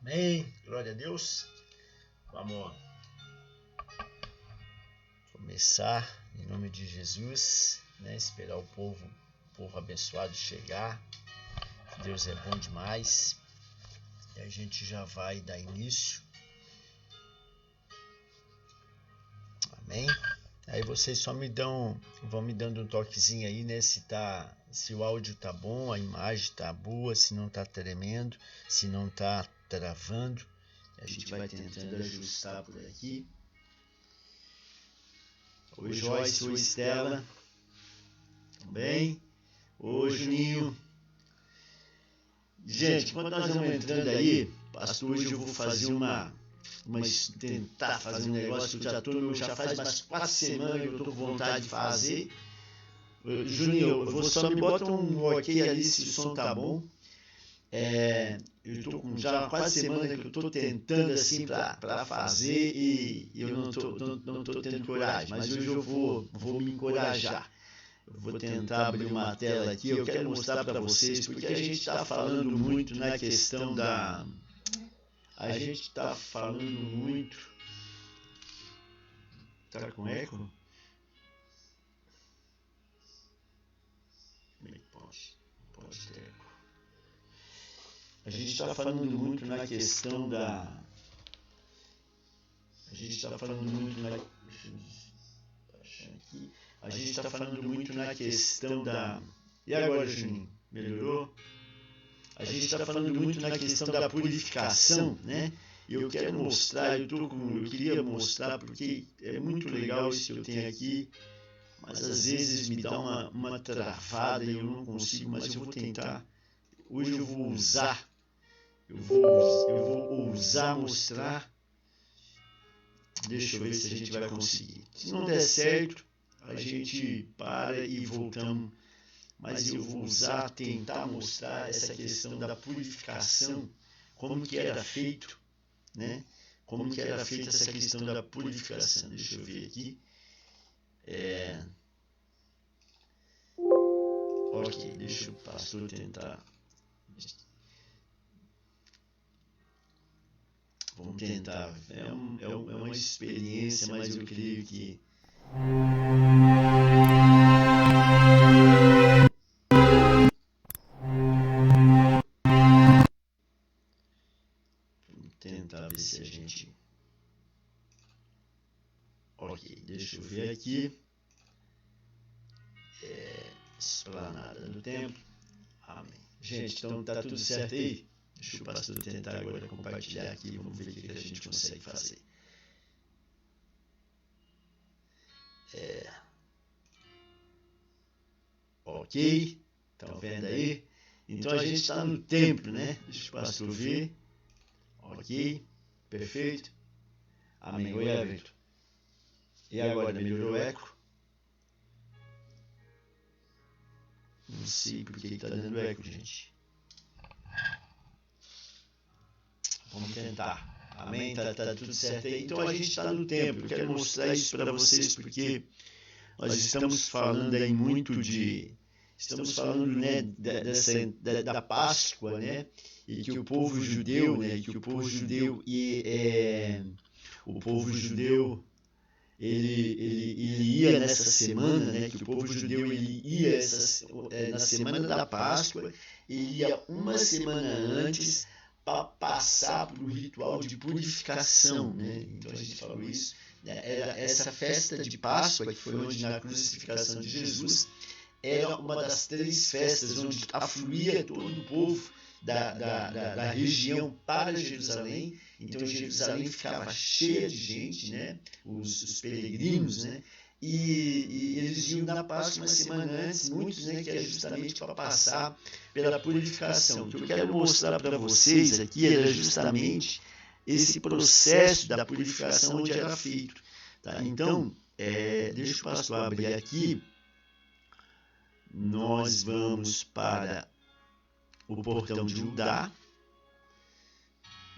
Amém, glória a Deus. Vamos começar em nome de Jesus, né? Esperar o povo abençoado chegar. Deus é bom demais. E a gente já vai dar início. Amém. Aí vocês só vão me dando um toquezinho aí, né? Se o áudio tá bom, a imagem tá boa, se não tá tremendo, se não tá travando. A gente vai tentando ajustar por aqui. Oi Joyce, oi Estela. Tudo bem? Oi Juninho. Gente, enquanto nós vamos entrando aí, pastor, hoje eu vou fazer tentar fazer um negócio que já faz umas 4 semanas que eu tô com vontade de fazer. Juninho, eu vou só me bota um ok ali se o som tá bom. Eu tô com já quase semana que eu tô tentando assim para fazer e eu não tô tendo coragem, mas hoje eu vou me encorajar. Eu vou tentar abrir uma tela aqui, eu quero mostrar para vocês, porque a gente está falando muito na questão da... A gente está falando muito... Tá com eco? Como é que pode ter eco? A gente está falando muito na questão da... A gente está falando muito na... A gente está falando muito na questão da... E agora, Juninho? Melhorou? A gente está falando muito na questão da purificação, né? Eu quero mostrar, eu queria mostrar porque é muito legal isso que eu tenho aqui, mas às vezes me dá uma travada e eu não consigo, mas eu vou tentar. Hoje eu vou usar, eu vou ousar mostrar. Deixa eu ver se a gente vai conseguir. Se não der certo, a gente para e voltamos. Mas eu vou tentar mostrar essa questão da purificação, como que era feito, né? Como que era feita essa questão da purificação. Deixa eu ver aqui. Ok, deixa o pastor tentar. Vamos tentar. É uma experiência, mas eu creio que... Vamos tentar ver se a gente... Ok, deixa eu ver aqui. Esplanada do templo. Amém. Gente, então tá tudo certo aí? Deixa o pastor tentar agora compartilhar aqui. Vamos ver o que a gente consegue fazer. Ok, estão vendo aí? Então a gente está no templo, né? Deixa o pastor ver. Ok, perfeito. Amém. Oi, Everton. E agora, melhorou o eco? Não sei por que está dando eco, gente. Vamos tentar. Amém? Tá tudo certo aí? Então a gente está no templo. Eu quero mostrar isso para vocês porque nós estamos falando aí muito de... Estamos falando, né, da Páscoa, né? E que o povo judeu, né? Que o povo judeu ele ia nessa semana, né? Que o povo judeu ele ia na semana da Páscoa, ele ia uma semana antes para passar para o ritual de purificação, né? Então a gente falou isso. Era essa festa de Páscoa, que foi onde na crucificação de Jesus, era uma das 3 festas onde afluía todo o povo da região para Jerusalém. Então Jerusalém ficava cheia de gente, né? Os peregrinos, né? E eles iam na Páscoa uma semana antes, muitos, né, que era justamente para passar pela purificação. O que eu quero mostrar para vocês aqui era justamente esse processo da purificação onde era feito. Tá? Então, deixa o pastor abrir aqui. Nós vamos para o portão de Judá,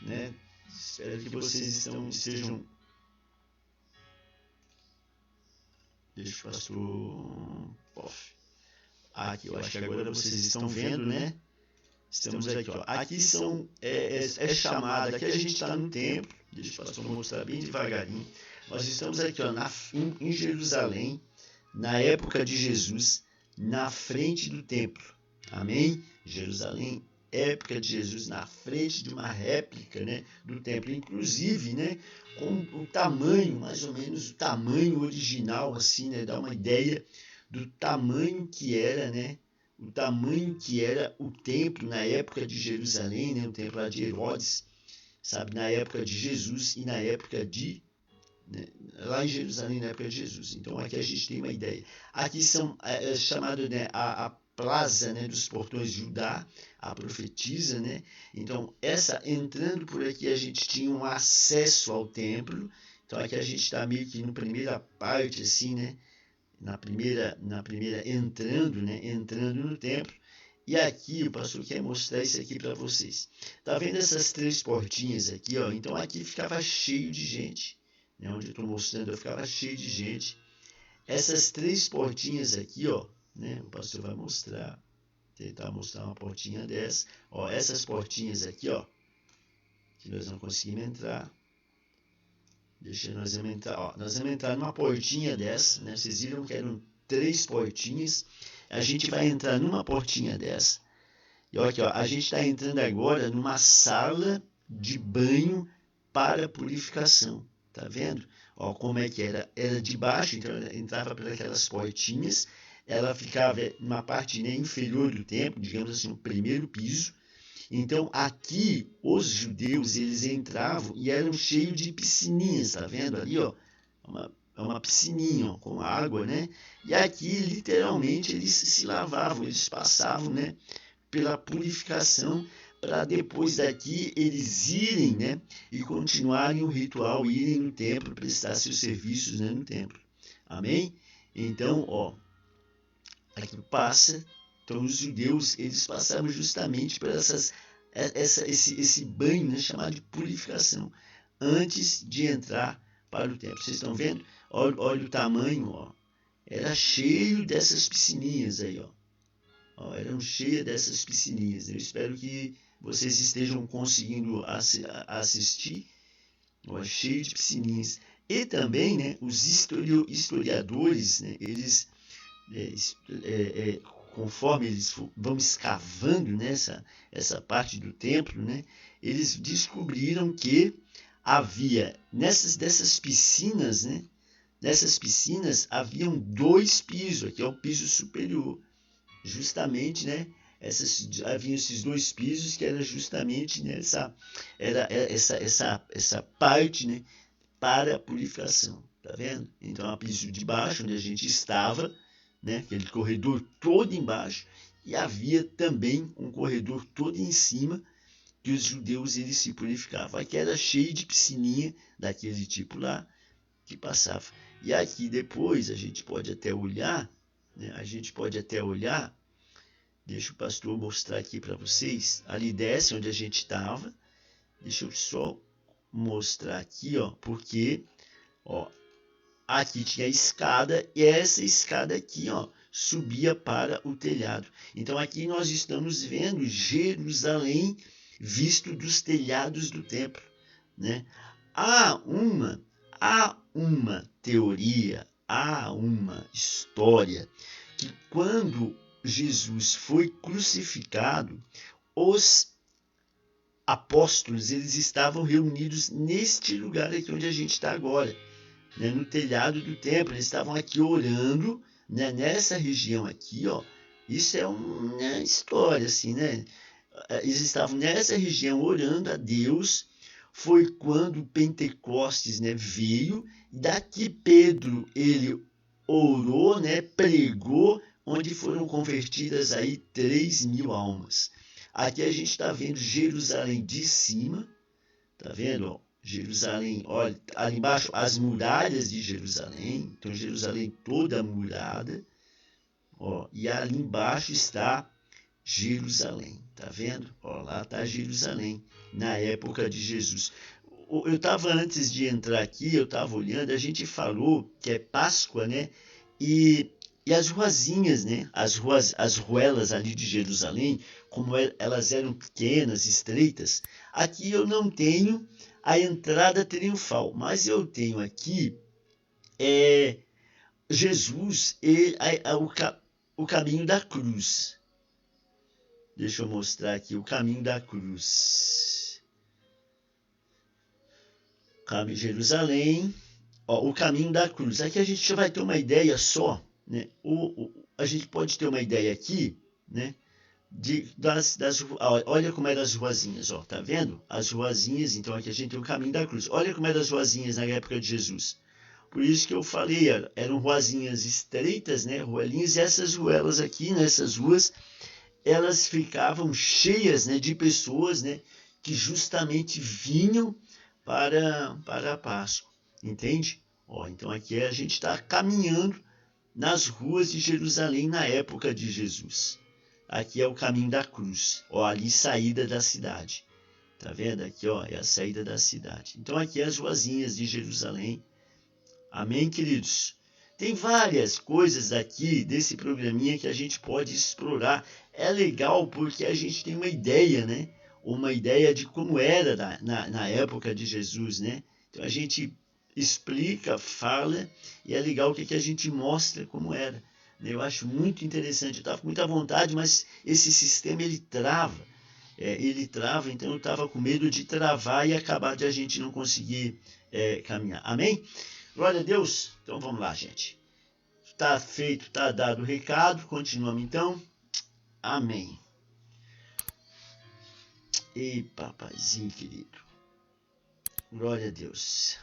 né? Espero que vocês estejam. Deixa o pastor. Aqui, eu acho que agora vocês estão vendo, né? Estamos aqui, ó. Aqui são chamada. Aqui a gente está no templo. Deixa o pastor mostrar bem devagarinho. Nós estamos aqui, ó, em Jerusalém, na época de Jesus, na frente do templo. Amém? Jerusalém, época de Jesus, na frente de uma réplica, né, do templo, inclusive, né, com o tamanho, mais ou menos o tamanho original, assim, né, dá uma ideia do tamanho que era, né, o tamanho que era o templo na época de Jerusalém, né, o templo lá de Herodes, sabe, na época de Jesus e na época de, né, lá em Jerusalém, na época de Jesus. Então aqui a gente tem uma ideia. Aqui são chamado, né, a plaza, né, dos portões de Judá, a profetisa, né? Então entrando por aqui a gente tinha um acesso ao templo. Então aqui a gente está meio que na primeira parte, assim, né? Na primeira entrando no templo. E aqui o pastor quer mostrar isso aqui para vocês. Tá vendo essas 3 portinhas aqui, ó? Então aqui ficava cheio de gente, né? Onde eu estou mostrando, ficava cheio de gente. Essas 3 portinhas aqui, ó, né? O pastor vai tentar mostrar uma portinha dessa. Ó, essas portinhas aqui, ó, que nós não conseguimos entrar. Deixa nós entrar, ó. Nós vamos entrar numa portinha dessa, né? Vocês viram que eram 3 portinhas. A gente vai entrar numa portinha dessa. E olha aqui, ó, a gente está entrando agora numa sala de banho para purificação. Tá vendo? Ó, como é que era? Era de baixo, então ela entrava por aquelas portinhas. Ela ficava numa parte, né, inferior do templo, digamos assim, no primeiro piso. Então, aqui, os judeus, eles entravam e eram cheios de piscininhas, tá vendo ali, ó? Uma piscininha, ó, com água, né? E aqui, literalmente, eles se lavavam, eles passavam, né, pela purificação, para depois daqui eles irem, né, e continuarem o ritual, irem no templo, prestar seus serviços, né, no templo. Amém? Então, ó, aqui passa. Então, os judeus, eles passavam justamente por esse banho, né, chamado de purificação, antes de entrar para o templo. Vocês estão vendo? Olha o tamanho, ó. Era cheio dessas piscininhas aí, ó. Eram cheias dessas piscininhas. Eu espero que vocês estejam conseguindo assistir. Ó, cheio de piscininhas. E também, né, os historiadores, né, eles... conforme eles vão escavando nessa parte do templo, né, eles descobriram que havia dessas piscinas, né, nessas piscinas haviam 2 pisos. Aqui é o piso superior, justamente, né, haviam esses 2 pisos que era justamente, né, essa parte, né, para a purificação, tá vendo? Então a piso de baixo, onde a gente estava, né, aquele corredor todo embaixo, e havia também um corredor todo em cima que os judeus eles se purificavam. Aqui era cheio de piscininha daquele tipo lá que passava. E aqui depois a gente pode até olhar, né, deixa o pastor mostrar aqui para vocês, ali desce onde a gente estava. Deixa eu só mostrar aqui, ó, porque, ó, aqui tinha a escada e essa escada aqui, ó, subia para o telhado. Então aqui nós estamos vendo Jerusalém visto dos telhados do templo, né? Há uma teoria, há uma história que quando Jesus foi crucificado, os apóstolos eles estavam reunidos neste lugar aqui onde a gente está agora, né, no telhado do templo. Eles estavam aqui orando, né, nessa região aqui, ó. Isso é uma história, assim, né? eles estavam nessa região orando a Deus. Foi quando Pentecostes, né, veio. Daqui Pedro, ele orou, né, pregou, onde foram convertidas aí 3.000 almas. Aqui a gente está vendo Jerusalém de cima, tá vendo? Jerusalém, olha, ali embaixo as muralhas de Jerusalém, então Jerusalém toda murada, ó, e ali embaixo está Jerusalém, tá vendo? Ó, lá está Jerusalém, na época de Jesus. Eu estava, antes de entrar aqui, eu estava olhando, a gente falou que é Páscoa, né? E as ruazinhas, né? As ruelas ali de Jerusalém, como elas eram pequenas, estreitas, aqui eu não tenho a entrada triunfal, mas eu tenho aqui Jesus, o caminho da cruz. Deixa eu mostrar aqui o caminho da cruz. Caminho de Jerusalém, ó, o caminho da cruz. Aqui a gente já vai ter uma ideia só, né? A gente pode ter uma ideia aqui, né? Olha como eram as ruazinhas, ó, tá vendo? As ruazinhas, então aqui a gente tem o caminho da cruz. Olha como eram as ruazinhas na época de Jesus. Por isso que eu falei, eram ruazinhas estreitas, né? Ruelinhas, e essas ruelas aqui, nessas ruas, elas ficavam cheias, né, de pessoas, né, que justamente vinham para a Páscoa, entende? Ó, então aqui a gente está caminhando nas ruas de Jerusalém na época de Jesus. Aqui é o caminho da cruz, ó, ali saída da cidade, tá vendo? Aqui, ó, é a saída da cidade. Então aqui as ruazinhas de Jerusalém. Amém, queridos? Tem várias coisas aqui desse programinha que a gente pode explorar. É legal porque a gente tem uma ideia, né? Uma ideia de como era na época de Jesus, né? Então a gente explica, fala, e é legal que a gente mostra como era. Eu acho muito interessante. Eu estava com muita vontade, mas esse sistema ele trava. Então eu estava com medo de travar e acabar de a gente não conseguir caminhar. Amém? Glória a Deus. Então vamos lá, gente. Está feito, está dado o recado. Continuamos então. Amém. Ei, papazinho querido. Glória a Deus.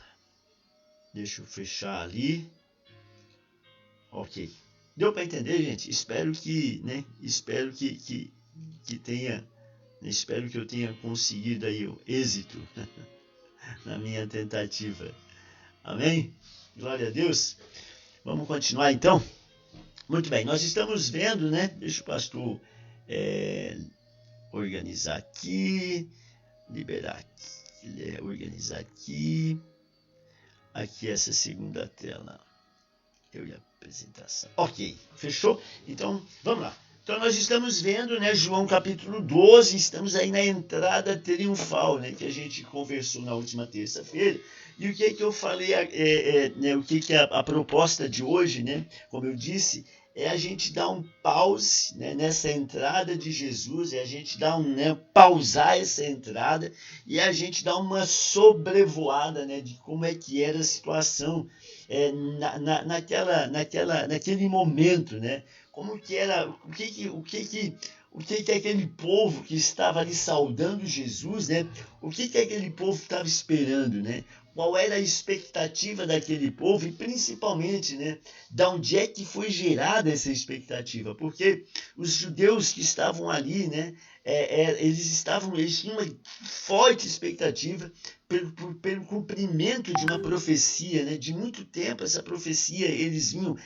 Deixa eu fechar ali. Ok. Deu para entender, gente? Espero que, né? Espero que tenha. Espero que eu tenha conseguido aí o êxito na minha tentativa. Amém? Glória a Deus. Vamos continuar então? Muito bem, nós estamos vendo, né? Deixa o pastor organizar aqui, liberar aqui, organizar aqui. Aqui essa segunda tela. Eu ia apresentação. Ok, fechou? Então, vamos lá. Então nós estamos vendo, né, João capítulo 12, estamos aí na entrada triunfal, né, que a gente conversou na última terça-feira. E o que eu falei, né, o que é a proposta de hoje, né, como eu disse, é a gente dar um pause, né, nessa entrada de Jesus, é a gente dar pausar essa entrada e a gente dar uma sobrevoada, né, de como é que era a situação naquele momento, né? Como que era, o que aquele povo que estava ali saudando Jesus, né? O que aquele povo estava esperando, né? Qual era a expectativa daquele povo e principalmente, né, de onde é que foi gerada essa expectativa? Porque os judeus que estavam ali, né, eles tinham uma forte expectativa pelo cumprimento de uma profecia, né? De muito tempo essa profecia eles vinham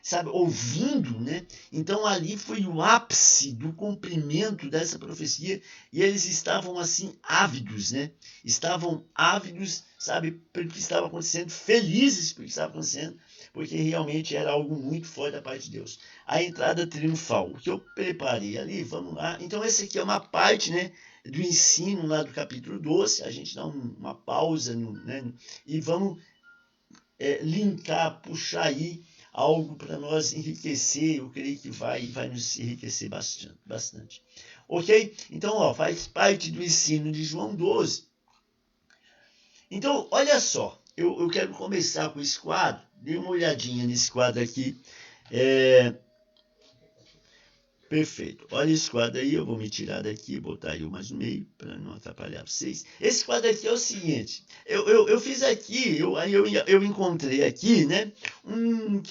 sabe, ouvindo, né? Então ali foi o ápice do cumprimento dessa profecia e eles estavam assim ávidos, né? Estavam ávidos, sabe, pelo que estava acontecendo, felizes pelo que estava acontecendo, porque realmente era algo muito forte da parte de Deus. A entrada triunfal, o que eu preparei ali, vamos lá. Então essa aqui é uma parte, né, do ensino lá do capítulo 12, a gente dá uma pausa, né, e vamos linkar, puxar aí algo para nós enriquecer, eu creio que vai nos enriquecer bastante. Ok? Então, ó, faz parte do ensino de João 12. Então, olha só, eu quero começar com esse quadro, dê uma olhadinha nesse quadro aqui. Perfeito. Olha esse quadro aí, eu vou me tirar daqui, botar eu mais no meio, para não atrapalhar vocês. Esse quadro aqui é o seguinte, eu fiz aqui, eu encontrei aqui, né, um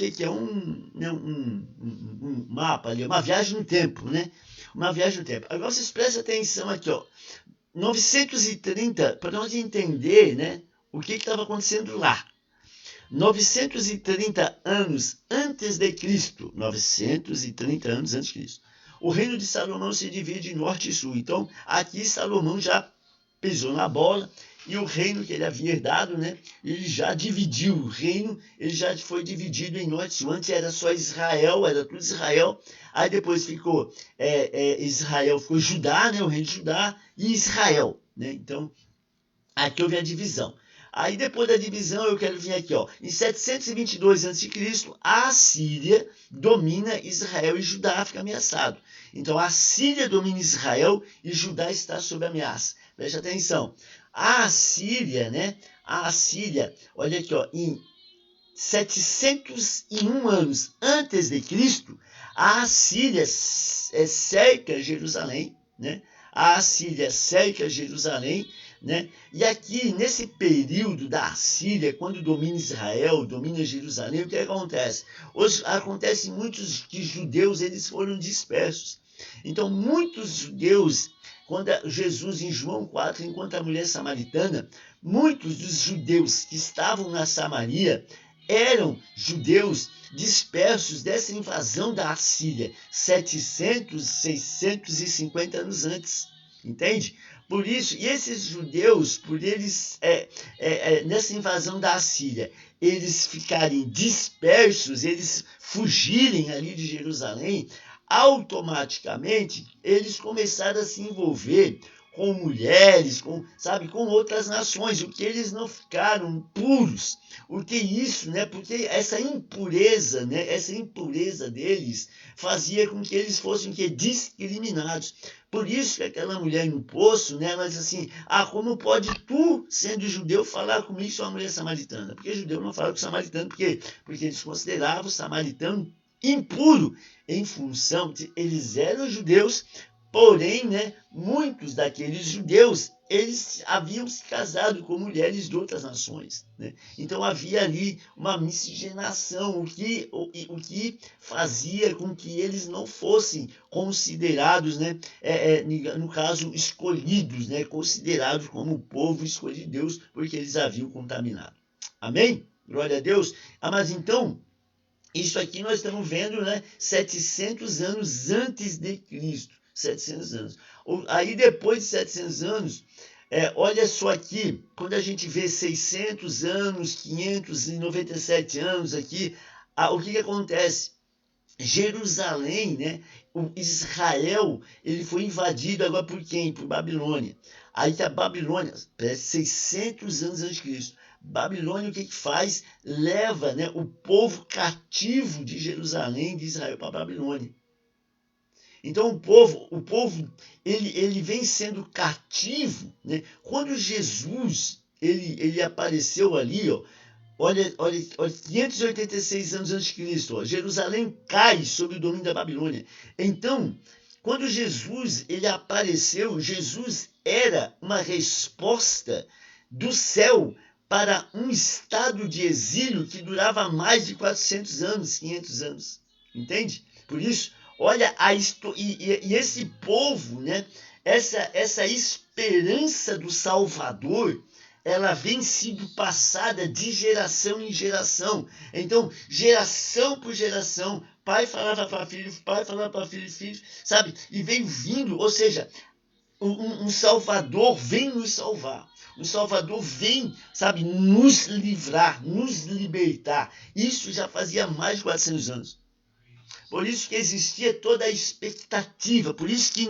mapa ali, uma viagem no tempo, né, uma viagem no tempo. Agora vocês prestem atenção aqui, ó, 930, para nós entender, né, o que estava acontecendo lá. 930 anos antes de Cristo, 930 anos antes de Cristo, o reino de Salomão se divide em norte e sul. Então, aqui Salomão já pisou na bola e o reino que ele havia herdado, né, ele já dividiu o reino, ele já foi dividido em norte e sul. Antes era só Israel, era tudo Israel. Aí depois ficou Israel, ficou Judá, né, o reino de Judá e Israel, né? Então, aqui houve a divisão. Aí depois da divisão eu quero vir aqui, ó. Em 722 a.C., a Assíria domina Israel e Judá fica ameaçado. Então a Assíria domina Israel e Judá está sob ameaça. Preste atenção. A Assíria, né? A Assíria, olha aqui, ó, em 701 anos antes de Cristo, a Assíria cerca Jerusalém, né? A Assíria cerca Jerusalém, né? E aqui, nesse período da Assíria, quando domina Israel, domina Jerusalém, o que acontece? Hoje acontece muitos que judeus eles foram dispersos. Então, muitos judeus, quando Jesus, em João 4, encontra a mulher samaritana, muitos dos judeus que estavam na Samaria eram judeus dispersos dessa invasão da Assíria, 700, 650 anos antes. Entende? Por isso, e esses judeus, por eles, nessa invasão da Assíria, eles ficarem dispersos, eles fugirem ali de Jerusalém, automaticamente eles começaram a se envolver com mulheres, com outras nações, o que eles não ficaram puros. O que isso, né? Porque essa impureza, né? Essa impureza deles fazia com que eles fossem discriminados. Por isso que aquela mulher no poço, né, ela diz assim, como pode tu, sendo judeu, falar comigo, sua mulher samaritana? Porque judeu não fala com samaritano, porque eles consideravam o samaritano impuro, em função de eles eram judeus, porém, né, muitos daqueles judeus, eles haviam se casado com mulheres de outras nações, né? Então havia ali uma miscigenação, o que fazia com que eles não fossem considerados, né, no caso, escolhidos, né, considerados como o povo escolhido de Deus, porque eles haviam contaminado. Amém? Glória a Deus. Mas então, isso aqui nós estamos vendo, né, 700 anos antes de Cristo. 700 anos. Aí depois de 700 anos, olha só aqui, quando a gente vê 600 anos, 597 anos aqui, o que acontece? Jerusalém, né? O Israel, ele foi invadido agora por quem? Por Babilônia. Aí que a Babilônia, 600 anos antes de Cristo, Babilônia o que faz? Leva, né, o povo cativo de Jerusalém, de Israel, para a Babilônia. Então o povo ele vem sendo cativo, né? Quando Jesus ele apareceu ali, ó, olha 586 anos antes de Cristo, ó, Jerusalém cai sob o domínio da Babilônia. Então, quando Jesus ele apareceu, Jesus era uma resposta do céu para um estado de exílio que durava mais de 400 anos, 500 anos. Entende? Por isso, olha, e esse povo, né, essa esperança do Salvador, ela vem sendo passada de geração em geração. Então, geração por geração, pai falava para filho, pai falava para filho, filho, sabe? E vem vindo, ou seja, um Salvador vem nos salvar. O Salvador vem, sabe, nos livrar, nos libertar. Isso já fazia mais de 400 anos. Por isso que existia toda a expectativa. Por isso que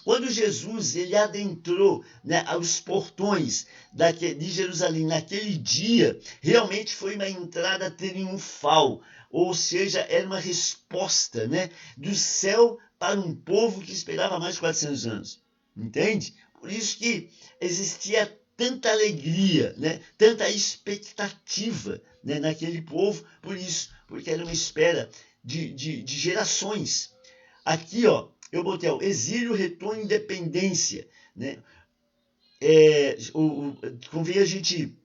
quando Jesus ele adentrou, né, aos portões de Jerusalém naquele dia, realmente foi uma entrada triunfal. Ou seja, era uma resposta, né, do céu para um povo que esperava mais de 400 anos. Entende? Por isso que existia tanta alegria, né, tanta expectativa, né, naquele povo. Por isso, porque era uma espera de gerações. Aqui, ó, eu botei exílio, retorno, independência, né? Convém a gente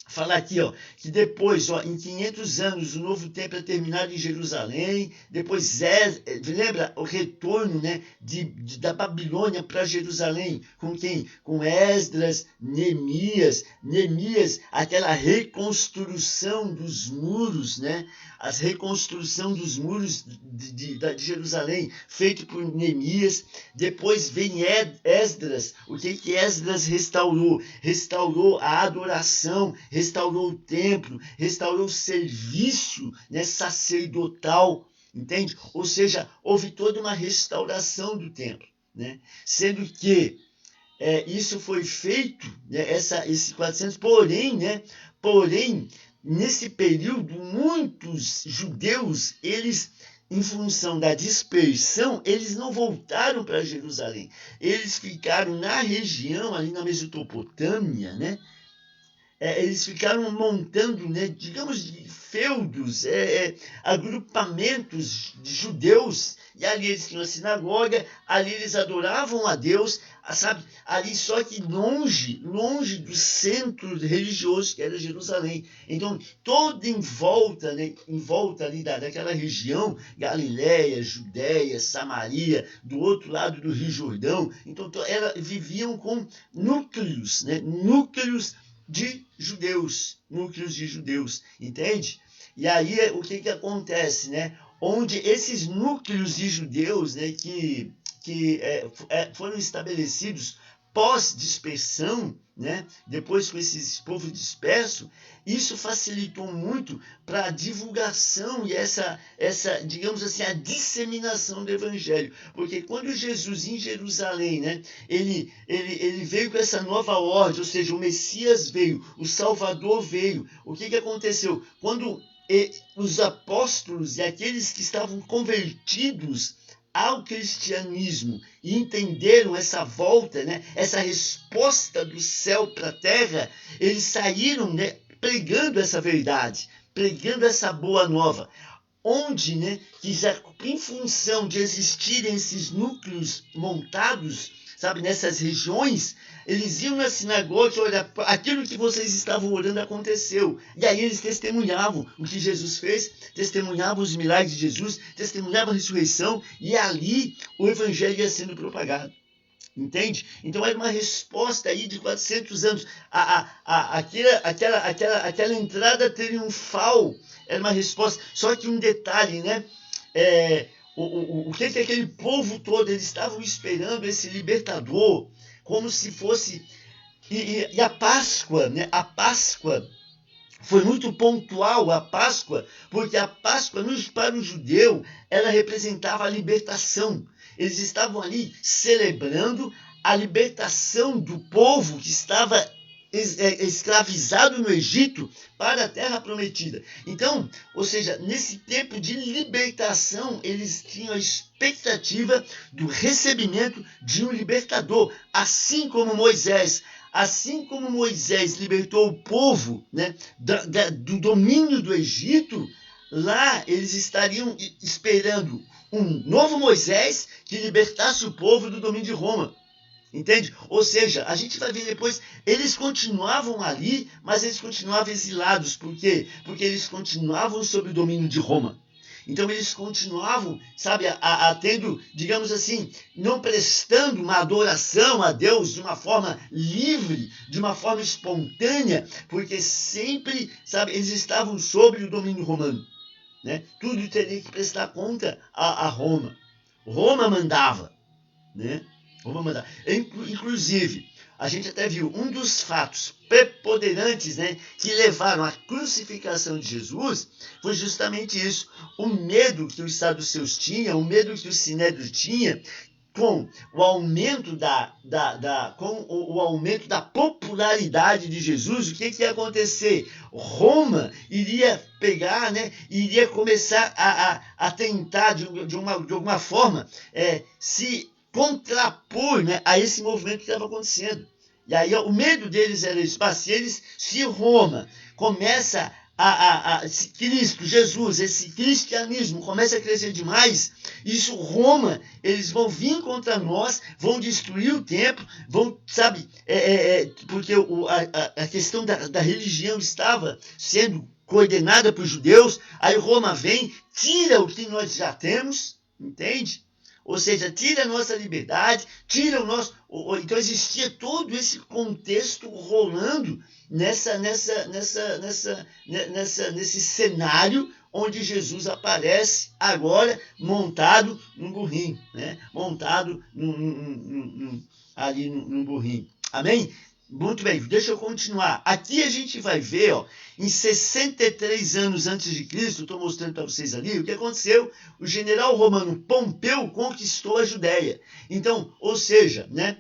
falar aqui, que depois, em 500 anos, o novo templo é terminado em Jerusalém. Depois, lembra o retorno, né, da Babilônia para Jerusalém. Com quem? Com Esdras, Neemias, aquela reconstrução dos muros, né? A reconstrução dos muros de Jerusalém, feito por Neemias. Depois vem Esdras. O que Esdras restaurou? Restaurou a adoração, restaurou o templo, restaurou o serviço, né, sacerdotal, entende? Ou seja, houve toda uma restauração do templo, né? Sendo que isso foi feito, né, esses 400, porém, nesse período, muitos judeus, eles, em função da dispersão, eles não voltaram para Jerusalém. Eles ficaram na região, ali na Mesopotâmia, né? Eles ficaram montando, né, digamos, feudos, agrupamentos de judeus, e ali eles tinham a sinagoga, ali eles adoravam a Deus, sabe, ali só que longe do centro religioso que era Jerusalém. Então, todo em volta ali daquela região, Galiléia, Judéia, Samaria, do outro lado do Rio Jordão, então viviam com núcleos, né, núcleos de judeus, entende? E aí o que acontece, né? Onde esses núcleos de judeus, né, que foram estabelecidos pós-dispersão, né, depois com esse povo disperso, isso facilitou muito para a divulgação e essa, digamos assim, a disseminação do evangelho. Porque quando Jesus em Jerusalém, né, ele veio com essa nova ordem, ou seja, o Messias veio, o Salvador veio, o que aconteceu? Quando os apóstolos e aqueles que estavam convertidos ao cristianismo e entenderam essa volta, né, essa resposta do céu para a terra, eles saíram, né, pregando essa verdade, pregando essa boa nova, onde, né, que já, em função de existirem esses núcleos montados, sabe, nessas regiões, eles iam na sinagoga e olha, aquilo que vocês estavam orando aconteceu. E aí eles testemunhavam o que Jesus fez, testemunhavam os milagres de Jesus, testemunhavam a ressurreição, e ali o evangelho ia sendo propagado. Entende? Então era uma resposta aí de 400 anos. Aquela entrada triunfal era uma resposta. Só que um detalhe, né? O que aquele povo todo, eles estavam esperando esse libertador, como se fosse... E a Páscoa, né? A Páscoa foi muito pontual, a Páscoa, porque a Páscoa, para o judeu, ela representava a libertação. Eles estavam ali celebrando a libertação do povo que estava escravizado no Egito para a terra prometida. Então, ou seja, nesse tempo de libertação, eles tinham a expectativa do recebimento de um libertador, assim como Moisés libertou o povo, né, do domínio do Egito. Lá eles estariam esperando um novo Moisés que libertasse o povo do domínio de Roma. Entende? Ou seja, a gente vai ver depois, eles continuavam ali, mas eles continuavam exilados. Por quê? Porque eles continuavam sob o domínio de Roma. Então eles continuavam, sabe, tendo, digamos assim, não prestando uma adoração a Deus de uma forma livre, de uma forma espontânea, porque sempre, sabe, eles estavam sob o domínio romano. Né? Tudo teria que prestar conta a Roma. Roma mandava, né? Roma mandava. Inclusive, a gente até viu um dos fatos preponderantes, né, que levaram à crucificação de Jesus foi justamente isso. O medo que os saduceus tinham, o medo que o sinédrio tinha, com o aumento com o aumento da popularidade de Jesus, o que ia acontecer? Roma iria pegar, né, iria começar a tentar de alguma forma se contrapor, né, a esse movimento que estava acontecendo. E aí o medo deles era isso. Se Roma começa Cristo, Jesus, esse cristianismo começa a crescer demais, isso Roma, eles vão vir contra nós, vão destruir o templo, vão, sabe, porque a questão da religião estava sendo coordenada por judeus, aí Roma vem, tira o que nós já temos, entende? Ou seja, tira a nossa liberdade, tira o nosso... Então existia todo esse contexto rolando nesse cenário onde Jesus aparece agora montado num burrinho, né? Montado ali num burrinho. Amém? Muito bem, deixa eu continuar. Aqui a gente vai ver, ó, em 63 anos antes de Cristo, estou mostrando para vocês ali, o que aconteceu? O general romano Pompeu conquistou a Judéia. Então, ou seja, né,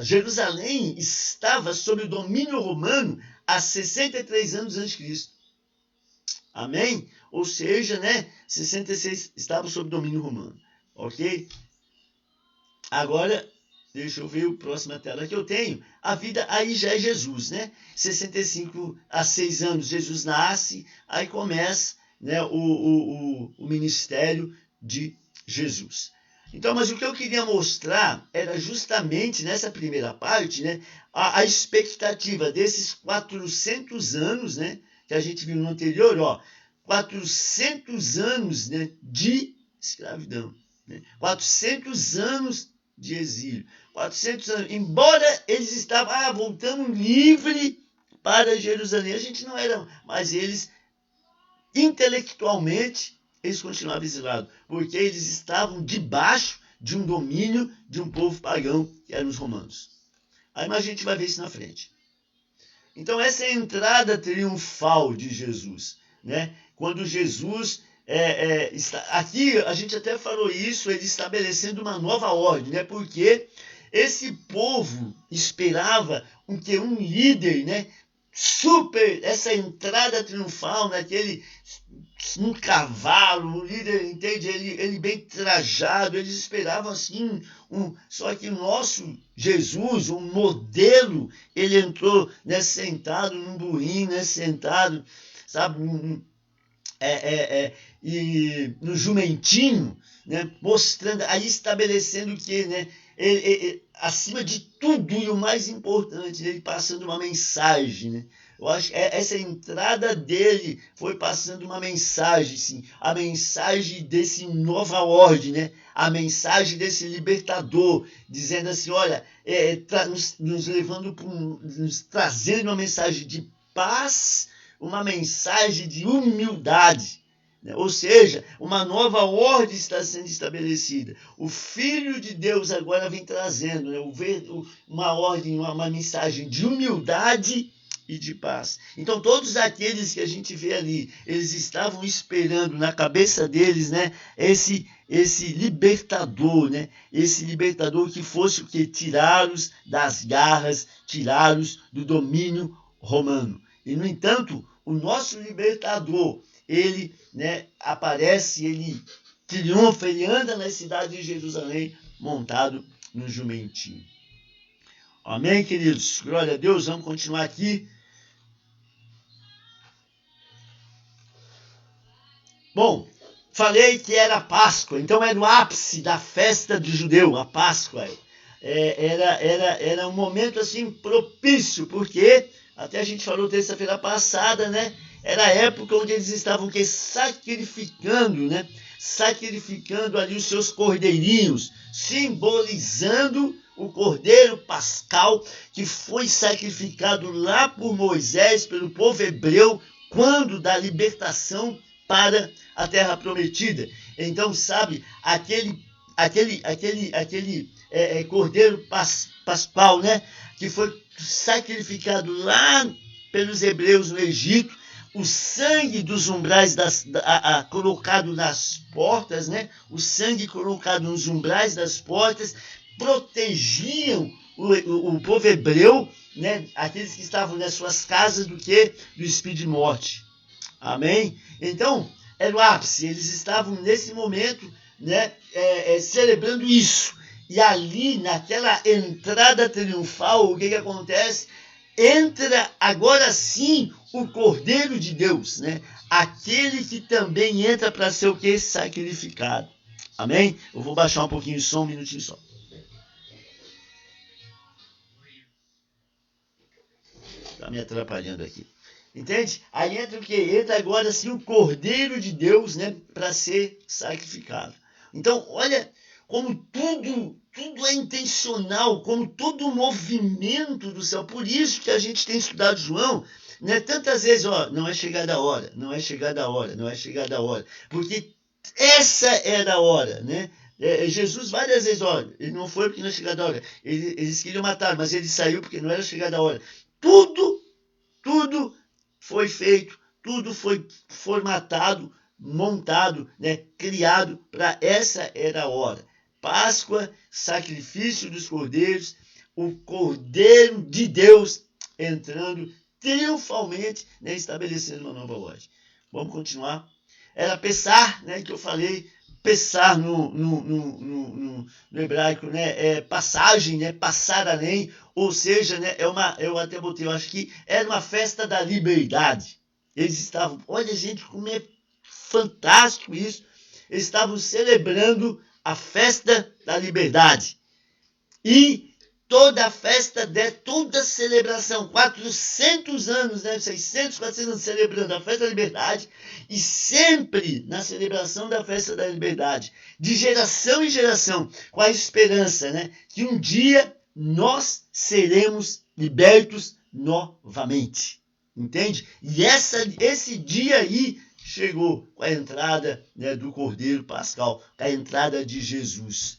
Jerusalém estava sob o domínio romano há 63 anos antes de Cristo. Amém? Ou seja, né, 66 estava sob domínio romano. Ok? Agora... deixa eu ver a próxima tela que eu tenho. A vida aí já é Jesus, né? 65 a 6 anos Jesus nasce, aí começa, né, o ministério de Jesus. Então, mas o que eu queria mostrar era justamente nessa primeira parte, né, a expectativa desses 400 anos, né, que a gente viu no anterior, ó, 400 anos, né, de escravidão, né, 400 anos de exílio. 400 anos. Embora eles estavam voltando livre para Jerusalém. A gente não era, mas eles, intelectualmente, eles continuavam exilados. Porque eles estavam debaixo de um domínio de um povo pagão, que eram os romanos. Aí mas a gente vai ver isso na frente. Então essa é a entrada triunfal de Jesus, né? Quando Jesus... aqui a gente até falou isso, ele estabelecendo uma nova ordem, né? Porque esse povo esperava um líder, né? Essa entrada triunfal, naquele um cavalo, o líder, entende? Ele bem trajado, eles esperavam assim, só que o nosso Jesus, um modelo, ele entrou, né, sentado num burrinho, né, sentado, sabe, e no jumentinho, né, mostrando, aí estabelecendo que, né, acima de tudo e o mais importante, ele passando uma mensagem, né? Eu acho que essa entrada dele foi passando uma mensagem, sim, a mensagem desse nova ordem, né? A mensagem desse libertador, dizendo assim, olha, nos levando nos trazendo uma mensagem de paz, uma mensagem de humildade, né? Ou seja, uma nova ordem está sendo estabelecida. O Filho de Deus agora vem trazendo, né, uma ordem, uma mensagem de humildade e de paz. Então todos aqueles que a gente vê ali, eles estavam esperando na cabeça deles, né, esse libertador, né, esse libertador que fosse o que? Tirá-los das garras, tirá-los do domínio romano. E no entanto, o nosso libertador, ele, né, aparece, ele triunfa, ele anda na cidade de Jerusalém montado no jumentinho. Amém, queridos? Glória a Deus, vamos continuar aqui. Bom, falei que era Páscoa, então era o ápice da festa do judeu, a Páscoa. Era um momento assim propício, porque até a gente falou terça-feira passada, né? Era a época onde eles estavam sacrificando, né? Sacrificando ali os seus cordeirinhos, simbolizando o cordeiro pascal que foi sacrificado lá por Moisés, pelo povo hebreu, quando da libertação para a terra prometida. Então, sabe, aquele cordeiro pascal, né? Que foi sacrificado lá pelos hebreus no Egito, o sangue dos umbrais colocado nas portas, né? O sangue colocado nos umbrais das portas protegiam o povo hebreu, né? Aqueles que estavam nas suas casas do espírito de morte. Amém? Então, era o ápice. Eles estavam nesse momento, né? Celebrando isso. E ali, naquela entrada triunfal, o que acontece? entra agora sim o Cordeiro de Deus, né? Aquele que também entra para ser o que? Sacrificado. Amém? Eu vou baixar um pouquinho o som, um minutinho só. Está me atrapalhando aqui. Entende? Aí entra o que? Entra agora sim o Cordeiro de Deus, né? Para ser sacrificado. Então, olha como tudo é intencional, como todo o movimento do céu. Por isso que a gente tem estudado João, né? Tantas vezes, não é chegada a hora, não é chegada a hora, não é chegada a hora. Porque essa era a hora, né? Jesus várias vezes, ele não foi porque não é chegada a hora. Eles queriam matar, mas ele saiu porque não era chegada a hora. Tudo foi feito, tudo foi formatado, montado, né? Criado para essa era a hora. Páscoa, sacrifício dos cordeiros, o Cordeiro de Deus entrando triunfalmente, né? Estabelecendo uma nova ordem. Vamos continuar. Era Pessar, né? Que eu falei, Pessar no hebraico, né? Passagem, né? Passar além, ou seja, né? Eu até botei, eu acho que era uma festa da liberdade. Eles estavam, olha gente, como é fantástico isso. Eles estavam celebrando a festa da liberdade. E toda a festa, toda a celebração, 400 anos, né, 600, 400 anos celebrando a festa da liberdade, e sempre na celebração da festa da liberdade, de geração em geração, com a esperança, né, que um dia nós seremos libertos novamente. Entende? E esse dia aí chegou com a entrada, né, do Cordeiro Pascal, com a entrada de Jesus.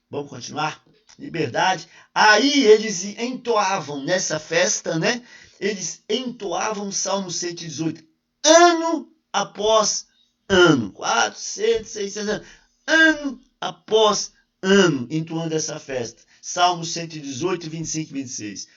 Vamos continuar? Liberdade. Aí eles entoavam nessa festa, né? Eles entoavam o Salmo 118, ano após ano. 400, 600 anos. Ano após ano, entoando essa festa. Salmo 118, 25 e 26.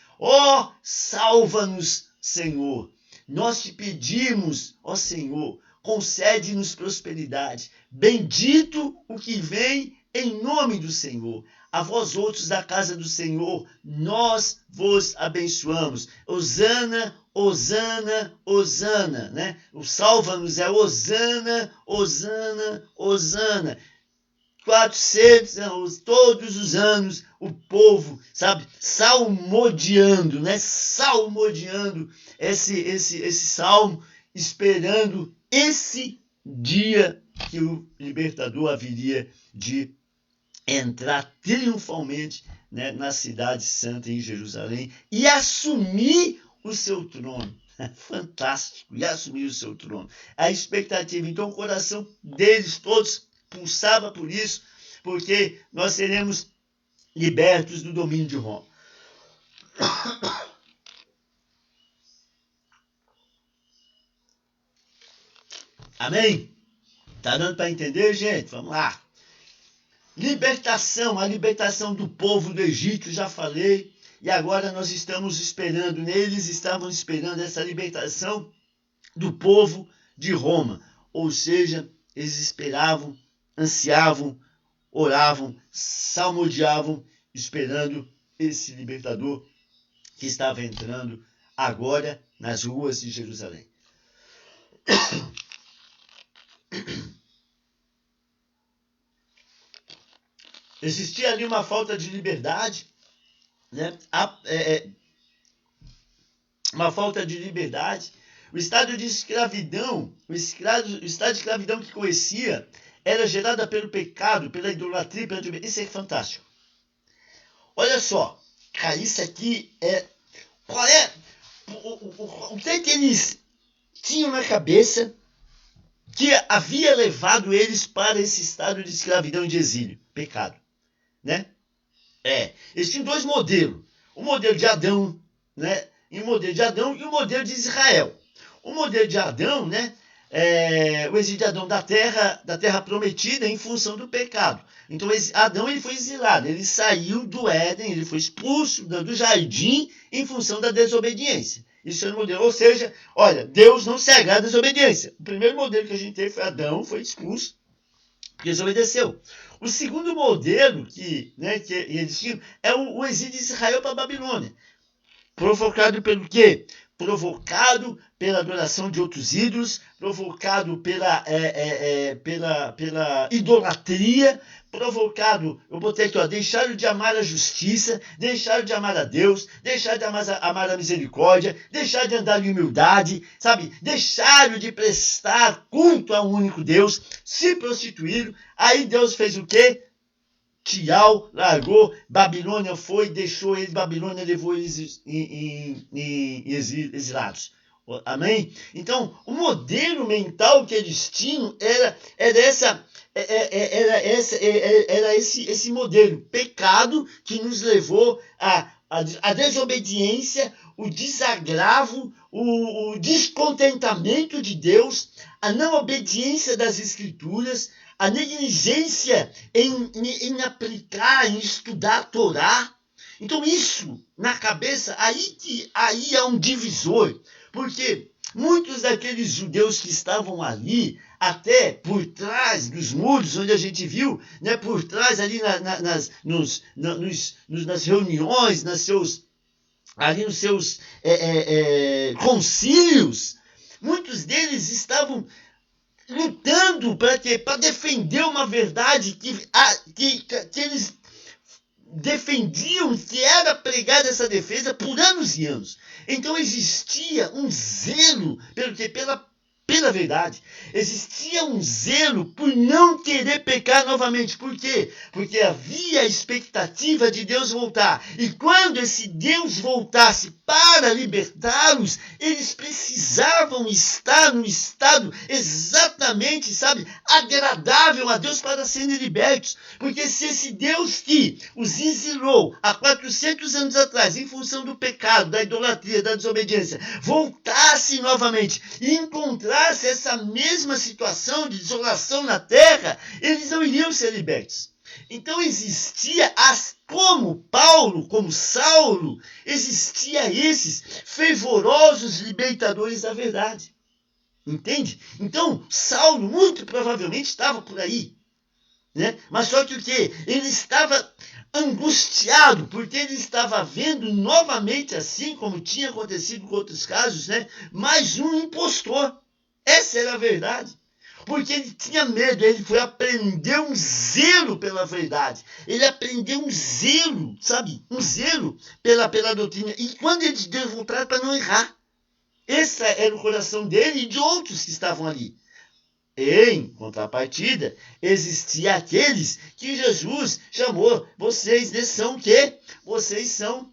Salva-nos, Senhor. Nós te pedimos, Senhor, concede-nos prosperidade. Bendito o que vem em nome do Senhor. A vós outros da casa do Senhor, nós vos abençoamos. Hosana, Hosana, Hosana, né? O salva-nos é Hosana, Hosana, Hosana. 400, todos os anos, o povo, sabe, salmodiando, né? Salmodiando esse salmo, esperando esse dia que o libertador haveria de entrar triunfalmente, né, na cidade santa em Jerusalém e assumir o seu trono. Fantástico, e assumir o seu trono. A expectativa, então o coração deles todos pulsava por isso, porque nós seremos libertos do domínio de Roma. Amém? Tá dando para entender, gente? Vamos lá. Libertação, a libertação do povo do Egito, já falei, e agora nós estamos esperando, eles estavam esperando essa libertação do povo de Roma, ou seja, eles esperavam, ansiavam, oravam, salmodiavam, esperando esse libertador que estava entrando agora nas ruas de Jerusalém. Existia ali uma falta de liberdade, né? Uma falta de liberdade. O estado de escravidão, o estado de escravidão que conhecia, era gerada pelo pecado, pela idolatria, Isso é fantástico. Olha só, cara, isso aqui é... Qual é o que eles tinham na cabeça que havia levado eles para esse estado de escravidão e de exílio? Pecado, né? Eles tinham dois modelos. O modelo de Adão, né? E o modelo de Adão e o modelo de Israel. O modelo de Adão, né? O exílio de Adão da terra prometida em função do pecado. Então Adão ele foi exilado, ele saiu do Éden, ele foi expulso do jardim em função da desobediência. Isso é o modelo. Ou seja, olha, Deus não se agrada da desobediência. O primeiro modelo que a gente teve foi Adão, foi expulso, desobedeceu. O segundo modelo que eles tinham é o exílio de Israel para a Babilônia. Provocado pelo quê? Provocado pela adoração de outros ídolos, provocado pela idolatria, provocado, eu botei aqui, ó, deixaram de amar a justiça, deixaram de amar a Deus, deixaram de amar a misericórdia, deixaram de andar em humildade, sabe? Deixaram de prestar culto a um único Deus, se prostituíram. Aí Deus fez o quê? Tial largou, Babilônia foi, deixou eles, Babilônia levou eles exilados. Amém? Então, o modelo mental que eles tinham era esse modelo, pecado que nos levou à desobediência, o desagravo, o descontentamento de Deus, a não obediência das Escrituras, a negligência em aplicar, em estudar a Torá. Então isso, na cabeça, aí é um divisor, porque muitos daqueles judeus que estavam ali, até por trás dos muros, onde a gente viu, né, por trás ali nas reuniões, ali nos seus concílios, muitos deles estavam lutando para defender uma verdade que eles defendiam, que era pregada essa defesa por anos e anos. Então existia um zelo pela verdade. Existia um zelo por não querer pecar novamente. Por quê? Porque havia a expectativa de Deus voltar. E quando esse Deus voltasse para libertá-los, eles precisavam estar no estado exatamente, sabe, agradável a Deus para serem libertos. Porque se esse Deus que os exilou há 400 anos atrás, em função do pecado, da idolatria, da desobediência, voltasse novamente e encontrasse essa mesma situação de desolação na terra, eles não iriam ser libertos. Então existia, como Paulo, como Saulo, existia esses fervorosos libertadores da verdade. Entende? Então Saulo muito provavelmente estava por aí, né? Mas só que o quê? Ele estava angustiado, porque ele estava vendo novamente, assim como tinha acontecido com outros casos, né? Mais um impostor. Essa era a verdade. Porque ele tinha medo, ele foi aprender um zelo pela verdade. Ele aprendeu um zelo, sabe? Um zelo pela doutrina. E quando ele deu voltar para não errar. Esse era o coração dele e de outros que estavam ali. Em contrapartida, existia aqueles que Jesus chamou. Vocês são o quê? Vocês são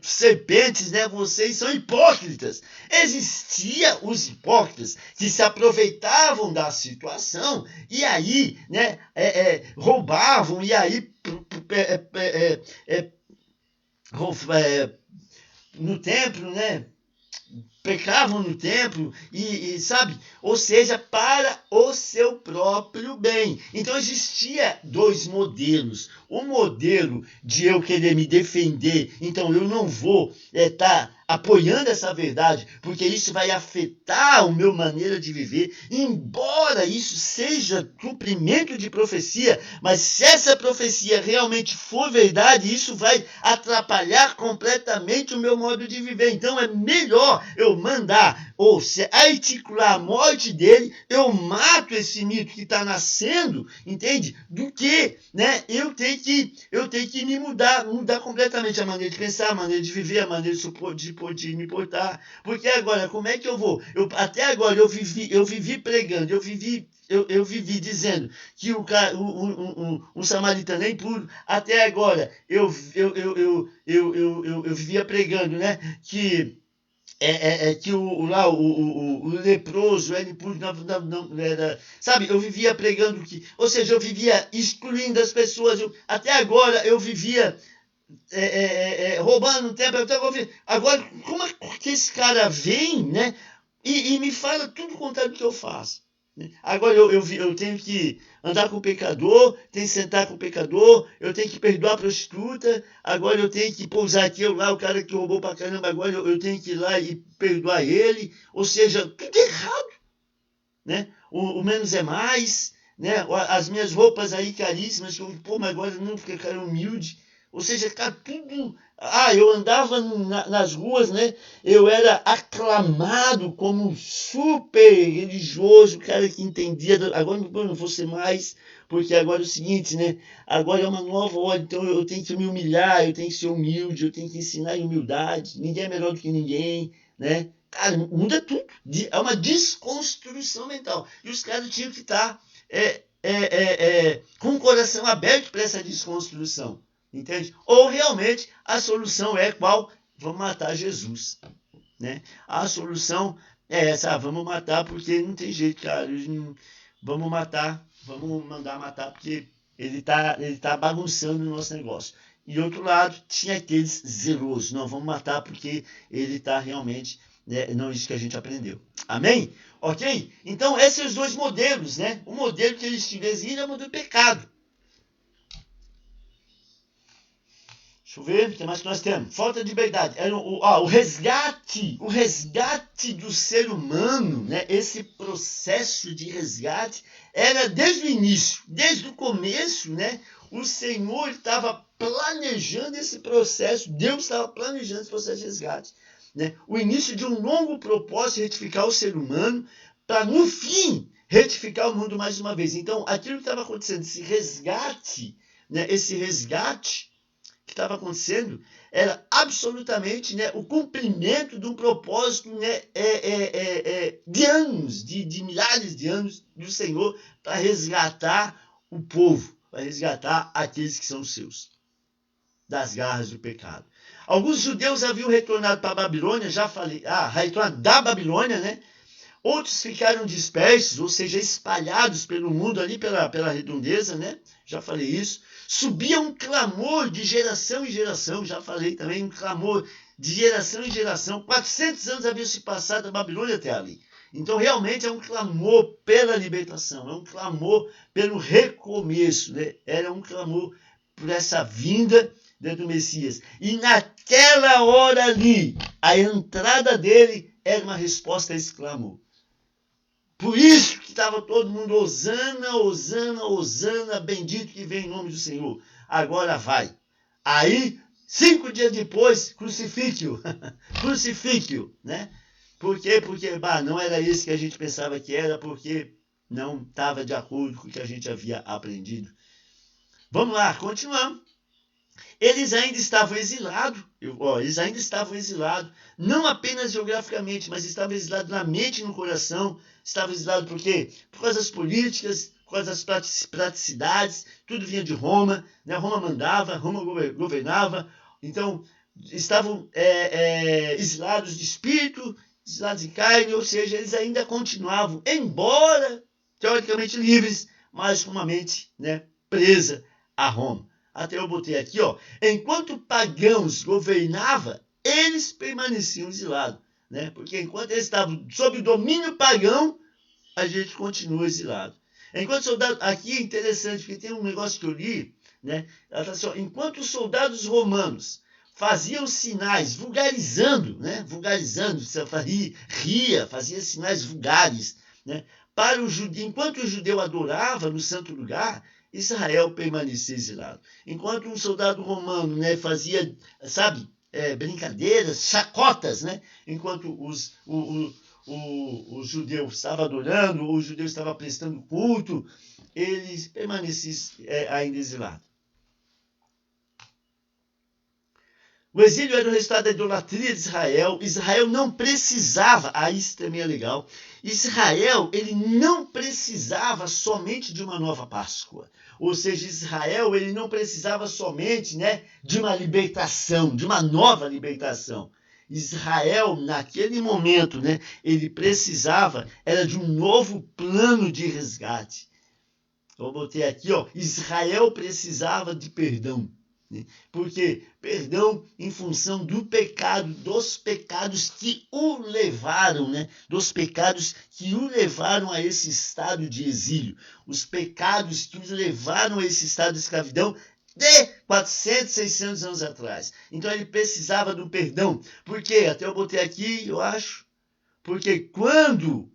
serpentes, né? Vocês são hipócritas. Existia os hipócritas que se aproveitavam da situação e aí, né, roubavam e aí no templo, né, pecavam no templo e sabe, ou seja, para o seu próprio bem. Então existia dois modelos. O modelo de eu querer me defender, então eu não vou estar apoiando essa verdade, porque isso vai afetar a minha maneira de viver, embora isso seja cumprimento de profecia, mas se essa profecia realmente for verdade, isso vai atrapalhar completamente o meu modo de viver. Então é melhor eu mandar ou se articular a morte dele, eu mato esse mito que está nascendo, entende? Do que, né, eu tenho que me mudar completamente a maneira de pensar, a maneira de viver, a maneira de me portar. Porque agora, como é que eu vou? Até agora eu vivi pregando, eu vivi dizendo que o samaritano é impuro. Até agora eu vivia pregando, né, que que o leproso era impuro, não era, sabe? Eu vivia pregando que, ou seja, eu vivia excluindo as pessoas. Até agora eu vivia roubando tempo. Agora, como é que esse cara vem, né? E me fala tudo o contrário do que eu faço. Agora eu tenho que andar com o pecador, tenho que sentar com o pecador, eu tenho que perdoar a prostituta, agora eu tenho que pousar aqui, o cara que roubou pra caramba, agora eu tenho que ir lá e perdoar ele. Ou seja, tudo errado, né? O menos é mais, né? As minhas roupas aí caríssimas, mas agora não, porque cara humilde. Ou seja, cara, tudo... eu andava nas ruas, né? Eu era aclamado como super religioso, cara que entendia. Agora não vou ser mais, porque agora é o seguinte, né? Agora é uma nova ordem, então eu tenho que me humilhar, eu tenho que ser humilde, eu tenho que ensinar em humildade. Ninguém é melhor do que ninguém, né? Cara, muda tudo. É uma desconstrução mental. E os caras tinham que estar com o coração aberto para essa desconstrução. Entende? Ou realmente a solução é qual? Vamos matar Jesus. Né? A solução é essa, vamos matar porque não tem jeito, cara. Vamos matar, vamos mandar matar porque ele tá bagunçando o nosso negócio. E outro lado, tinha aqueles zelosos. Não, vamos matar porque ele está realmente... não é isso que a gente aprendeu. Amém? Ok? Então, esses são os dois modelos, né? O modelo que eles tiveram é o modelo do pecado. Deixa eu ver, o que mais que nós temos? Falta de liberdade. O resgate do ser humano, né? Esse processo de resgate era desde o início, desde o começo, né? O Senhor estava planejando esse processo, Deus estava planejando esse processo de resgate. Né? O início de um longo propósito de retificar o ser humano, para no fim retificar o mundo mais uma vez. Então, aquilo que estava acontecendo, esse resgate, né? Esse resgate que estava acontecendo era absolutamente, né, o cumprimento de um propósito, né, de anos, de milhares de anos do Senhor para resgatar o povo, para resgatar aqueles que são seus, das garras do pecado. Alguns judeus haviam retornado para a Babilônia, já falei, retornado da Babilônia, né? Outros ficaram dispersos, ou seja, espalhados pelo mundo ali, pela redondeza, né? Já falei isso. Subia um clamor de geração em geração, já falei também, um clamor de geração em geração. 400 anos haviam se passado da Babilônia até ali. Então, realmente, é um clamor pela libertação, é um clamor pelo recomeço, né? Era um clamor por essa vinda do Messias. E naquela hora ali, a entrada dele era uma resposta a esse clamor. Por isso que estava todo mundo, Hosana, Hosana, Hosana, bendito que vem em nome do Senhor. Agora vai. Aí, 5 dias depois, crucifique-o. Crucifique-o, né? Por quê? Porque não era isso que a gente pensava que era, porque não estava de acordo com o que a gente havia aprendido. Vamos lá, continuamos. Eles ainda estavam exilados, não apenas geograficamente, mas estavam exilados na mente e no coração. Estavam exilados por quê? Por causa das políticas, por causa das praticidades, tudo vinha de Roma, né? Roma mandava, Roma governava, então estavam exilados de espírito, exilados de carne, ou seja, eles ainda continuavam, embora teoricamente livres, mas com uma mente, né, presa a Roma. Até eu botei aqui, enquanto pagãos governavam, eles permaneciam exilados, né? Porque enquanto eles estavam sob o domínio pagão, a gente continua exilado. Enquanto soldados, aqui é interessante, porque tem um negócio que eu li, né? Ela tá assim, enquanto os soldados romanos faziam sinais, vulgarizando, né? Ria, fazia sinais vulgares, né? Enquanto o judeu adorava no santo lugar, Israel permanecia exilado. Enquanto um soldado romano, né, fazia, brincadeiras, chacotas, né, enquanto os judeus estavam adorando, os judeus estavam prestando culto, eles permaneciam ainda exilados. O exílio era o resultado da idolatria de Israel. Israel não precisava, isso também é legal, Israel ele não precisava somente de uma nova Páscoa. Ou seja, Israel ele não precisava somente, né, de uma libertação, de uma nova libertação. Israel, naquele momento, né, ele precisava era de um novo plano de resgate. Eu botei aqui, Israel precisava de perdão. Porque perdão em função do pecado, dos pecados que o levaram, né? Dos pecados que o levaram a esse estado de exílio, os pecados que os levaram a esse estado de escravidão de 400, 600 anos atrás. Então ele precisava do perdão. Por quê? Até eu botei aqui, eu acho, porque quando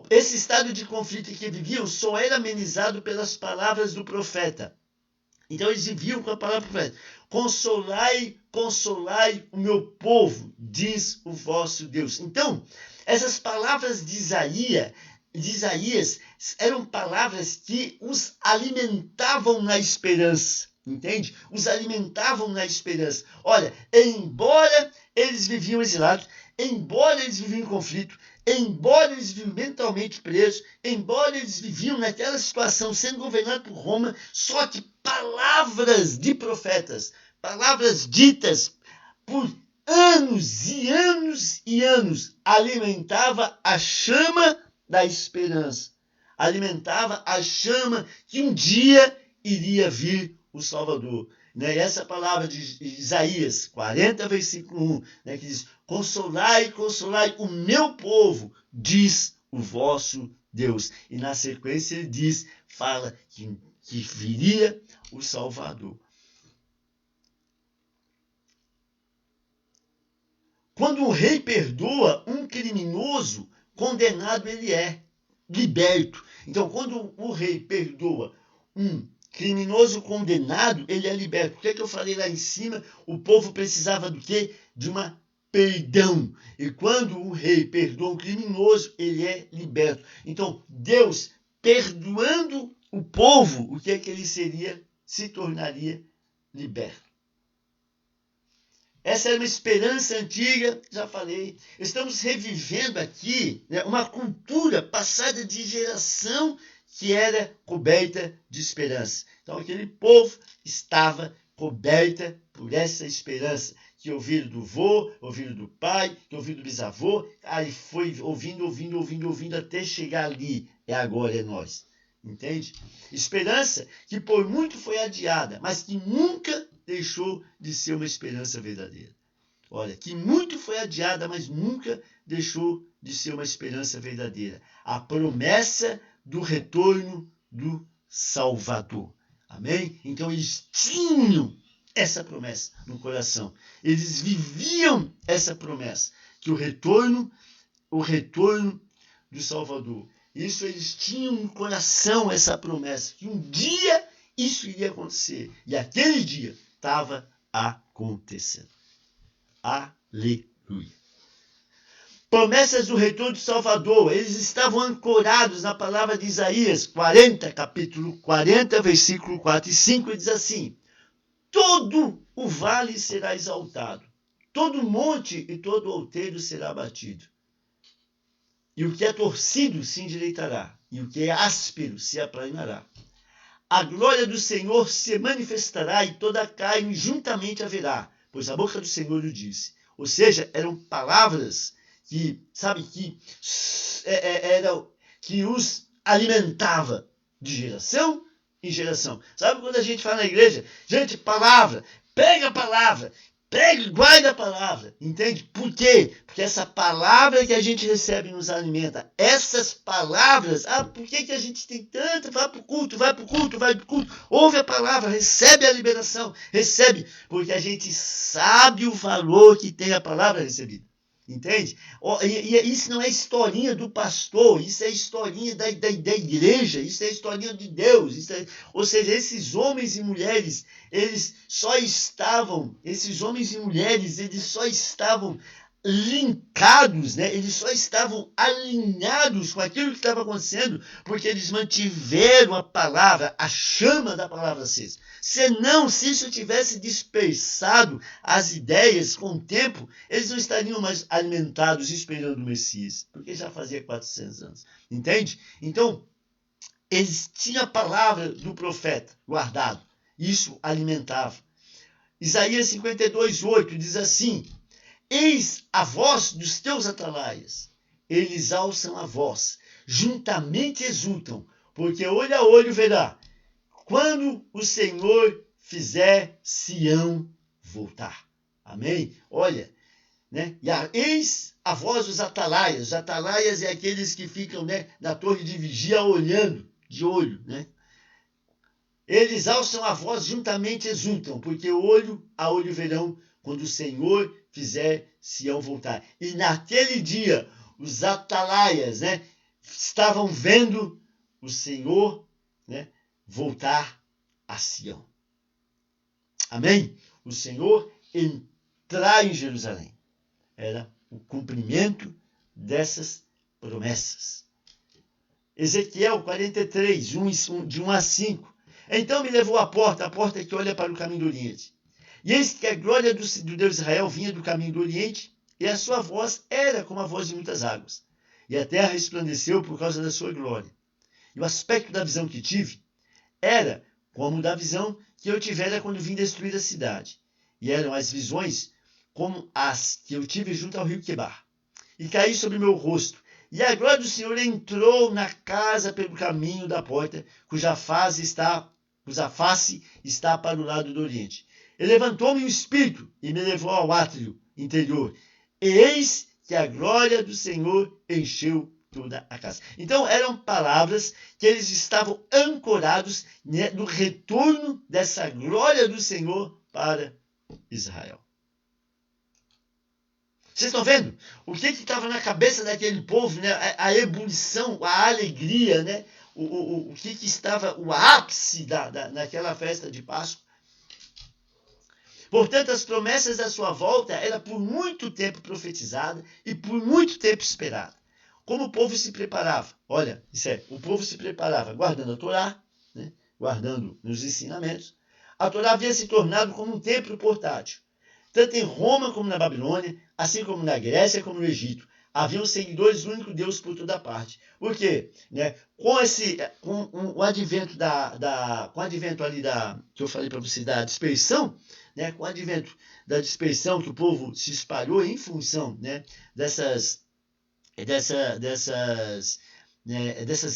esse estado de conflito que viviam só era amenizado pelas palavras do profeta. Então eles viviam com a palavra profética. Consolai, consolai o meu povo, diz o vosso Deus. Então, essas palavras de Isaías eram palavras que os alimentavam na esperança. Entende? Os alimentavam na esperança. Olha, embora eles viviam exilados, embora eles viviam em conflito, embora eles viviam mentalmente presos, embora eles viviam naquela situação sendo governados por Roma, só que palavras de profetas, palavras ditas por anos e anos e anos, alimentava a chama da esperança, alimentava a chama que um dia iria vir o Salvador. Né? E essa palavra de Isaías 40, versículo 1, né, que diz: consolai, consolai o meu povo, diz o vosso Deus. E na sequência ele diz, fala que viria o Salvador. Quando o rei perdoa um criminoso, condenado ele é liberto. Então, quando o rei perdoa um criminoso condenado, ele é liberto. Por que eu falei lá em cima? O povo precisava do quê? De uma perdão. E quando o rei perdoa um criminoso, ele é liberto. Então, Deus perdoando o povo, o que é que ele seria? Se tornaria liberto. Essa era uma esperança antiga, já falei. Estamos revivendo aqui, né, uma cultura passada de geração que era coberta de esperança. Então, aquele povo estava coberta por essa esperança, que ouviram do vô, ouviram do pai, que ouviram do bisavô, aí foi ouvindo, até chegar ali. É agora, é nós. Entende? Esperança que por muito foi adiada, mas que nunca deixou de ser uma esperança verdadeira. Olha, que muito foi adiada, mas nunca deixou de ser uma esperança verdadeira. A promessa do retorno do Salvador. Amém? Então eles tinham essa promessa no coração. Eles viviam essa promessa, que o retorno do Salvador. Isso eles tinham no coração, essa promessa, que um dia isso iria acontecer. E aquele dia estava acontecendo. Aleluia. Promessas do retorno do Salvador. Eles estavam ancorados na palavra de Isaías 40, capítulo 40, versículo 4 e 5, e diz assim: todo o vale será exaltado, todo monte e todo outeiro será abatido. E o que é torcido se endireitará, e o que é áspero se aplanará. A glória do Senhor se manifestará, e toda a carne juntamente haverá, pois a boca do Senhor o disse. Ou seja, eram palavras que, sabe, que os alimentava de geração em geração. Sabe quando a gente fala na igreja? Gente, palavra, pega a palavra, pega e guarda a palavra, entende? Por quê? Porque essa palavra que a gente recebe nos alimenta. Essas palavras, por que a gente tem tanta? Vai para o culto, ouve a palavra, recebe a liberação, recebe, porque a gente sabe o valor que tem a palavra recebida. Entende? E isso não é historinha do pastor, isso é historinha da igreja, isso é historinha de Deus. Ou seja, esses homens e mulheres, eles só estavam linkados, né? Eles só estavam alinhados com aquilo que estava acontecendo, porque eles mantiveram a palavra, a chama da palavra acesa. Senão, se isso tivesse dispersado as ideias com o tempo, eles não estariam mais alimentados esperando o Messias, porque já fazia 400 anos. Entende? Então, eles tinham a palavra do profeta guardado. Isso alimentava. Isaías 52:8 diz assim: eis a voz dos teus atalaias, eles alçam a voz, juntamente exultam, porque olho a olho verá, quando o Senhor fizer Sião voltar. Amém? Olha, né? Eis a voz dos atalaias. Os atalaias é aqueles que ficam, né, na torre de vigia olhando, de olho, né? Eles alçam a voz, juntamente exultam, porque olho a olho verão, quando o Senhor fizer Sião voltar. E naquele dia, os atalaias, né, estavam vendo o Senhor, né, voltar a Sião. Amém? O Senhor entrar em Jerusalém. Era o cumprimento dessas promessas. Ezequiel 43, de 1 a 5. Então me levou à porta, a porta que olha para o caminho do Oriente. E eis que a glória do Deus de Israel vinha do caminho do Oriente, e a sua voz era como a voz de muitas águas. E a terra resplandeceu por causa da sua glória. E o aspecto da visão que tive era como da visão que eu tivera quando vim destruir a cidade. E eram as visões como as que eu tive junto ao rio Quebar. E caí sobre meu rosto. E a glória do Senhor entrou na casa pelo caminho da porta, cuja face está para o lado do oriente. E levantou-me o espírito e me levou ao átrio interior. E eis que a glória do Senhor encheu toda a casa. Então eram palavras que eles estavam ancorados no retorno dessa glória do Senhor para Israel. Vocês estão vendo? O que estava na cabeça daquele povo, né? A ebulição, a alegria, né? O que estava o ápice naquela festa de Páscoa. Portanto, as promessas da sua volta eram por muito tempo profetizadas e por muito tempo esperadas. Como o povo se preparava? Olha, o povo se preparava guardando a Torá, né? Guardando os ensinamentos. A Torá havia se tornado como um templo portátil. Tanto em Roma como na Babilônia, assim como na Grécia como no Egito, haviam seguidores do único Deus por toda parte. Por quê? Né? Com o advento ali que eu falei para vocês, da dispersão, né? Com o advento da dispersão, que o povo se espalhou em função, né? dessas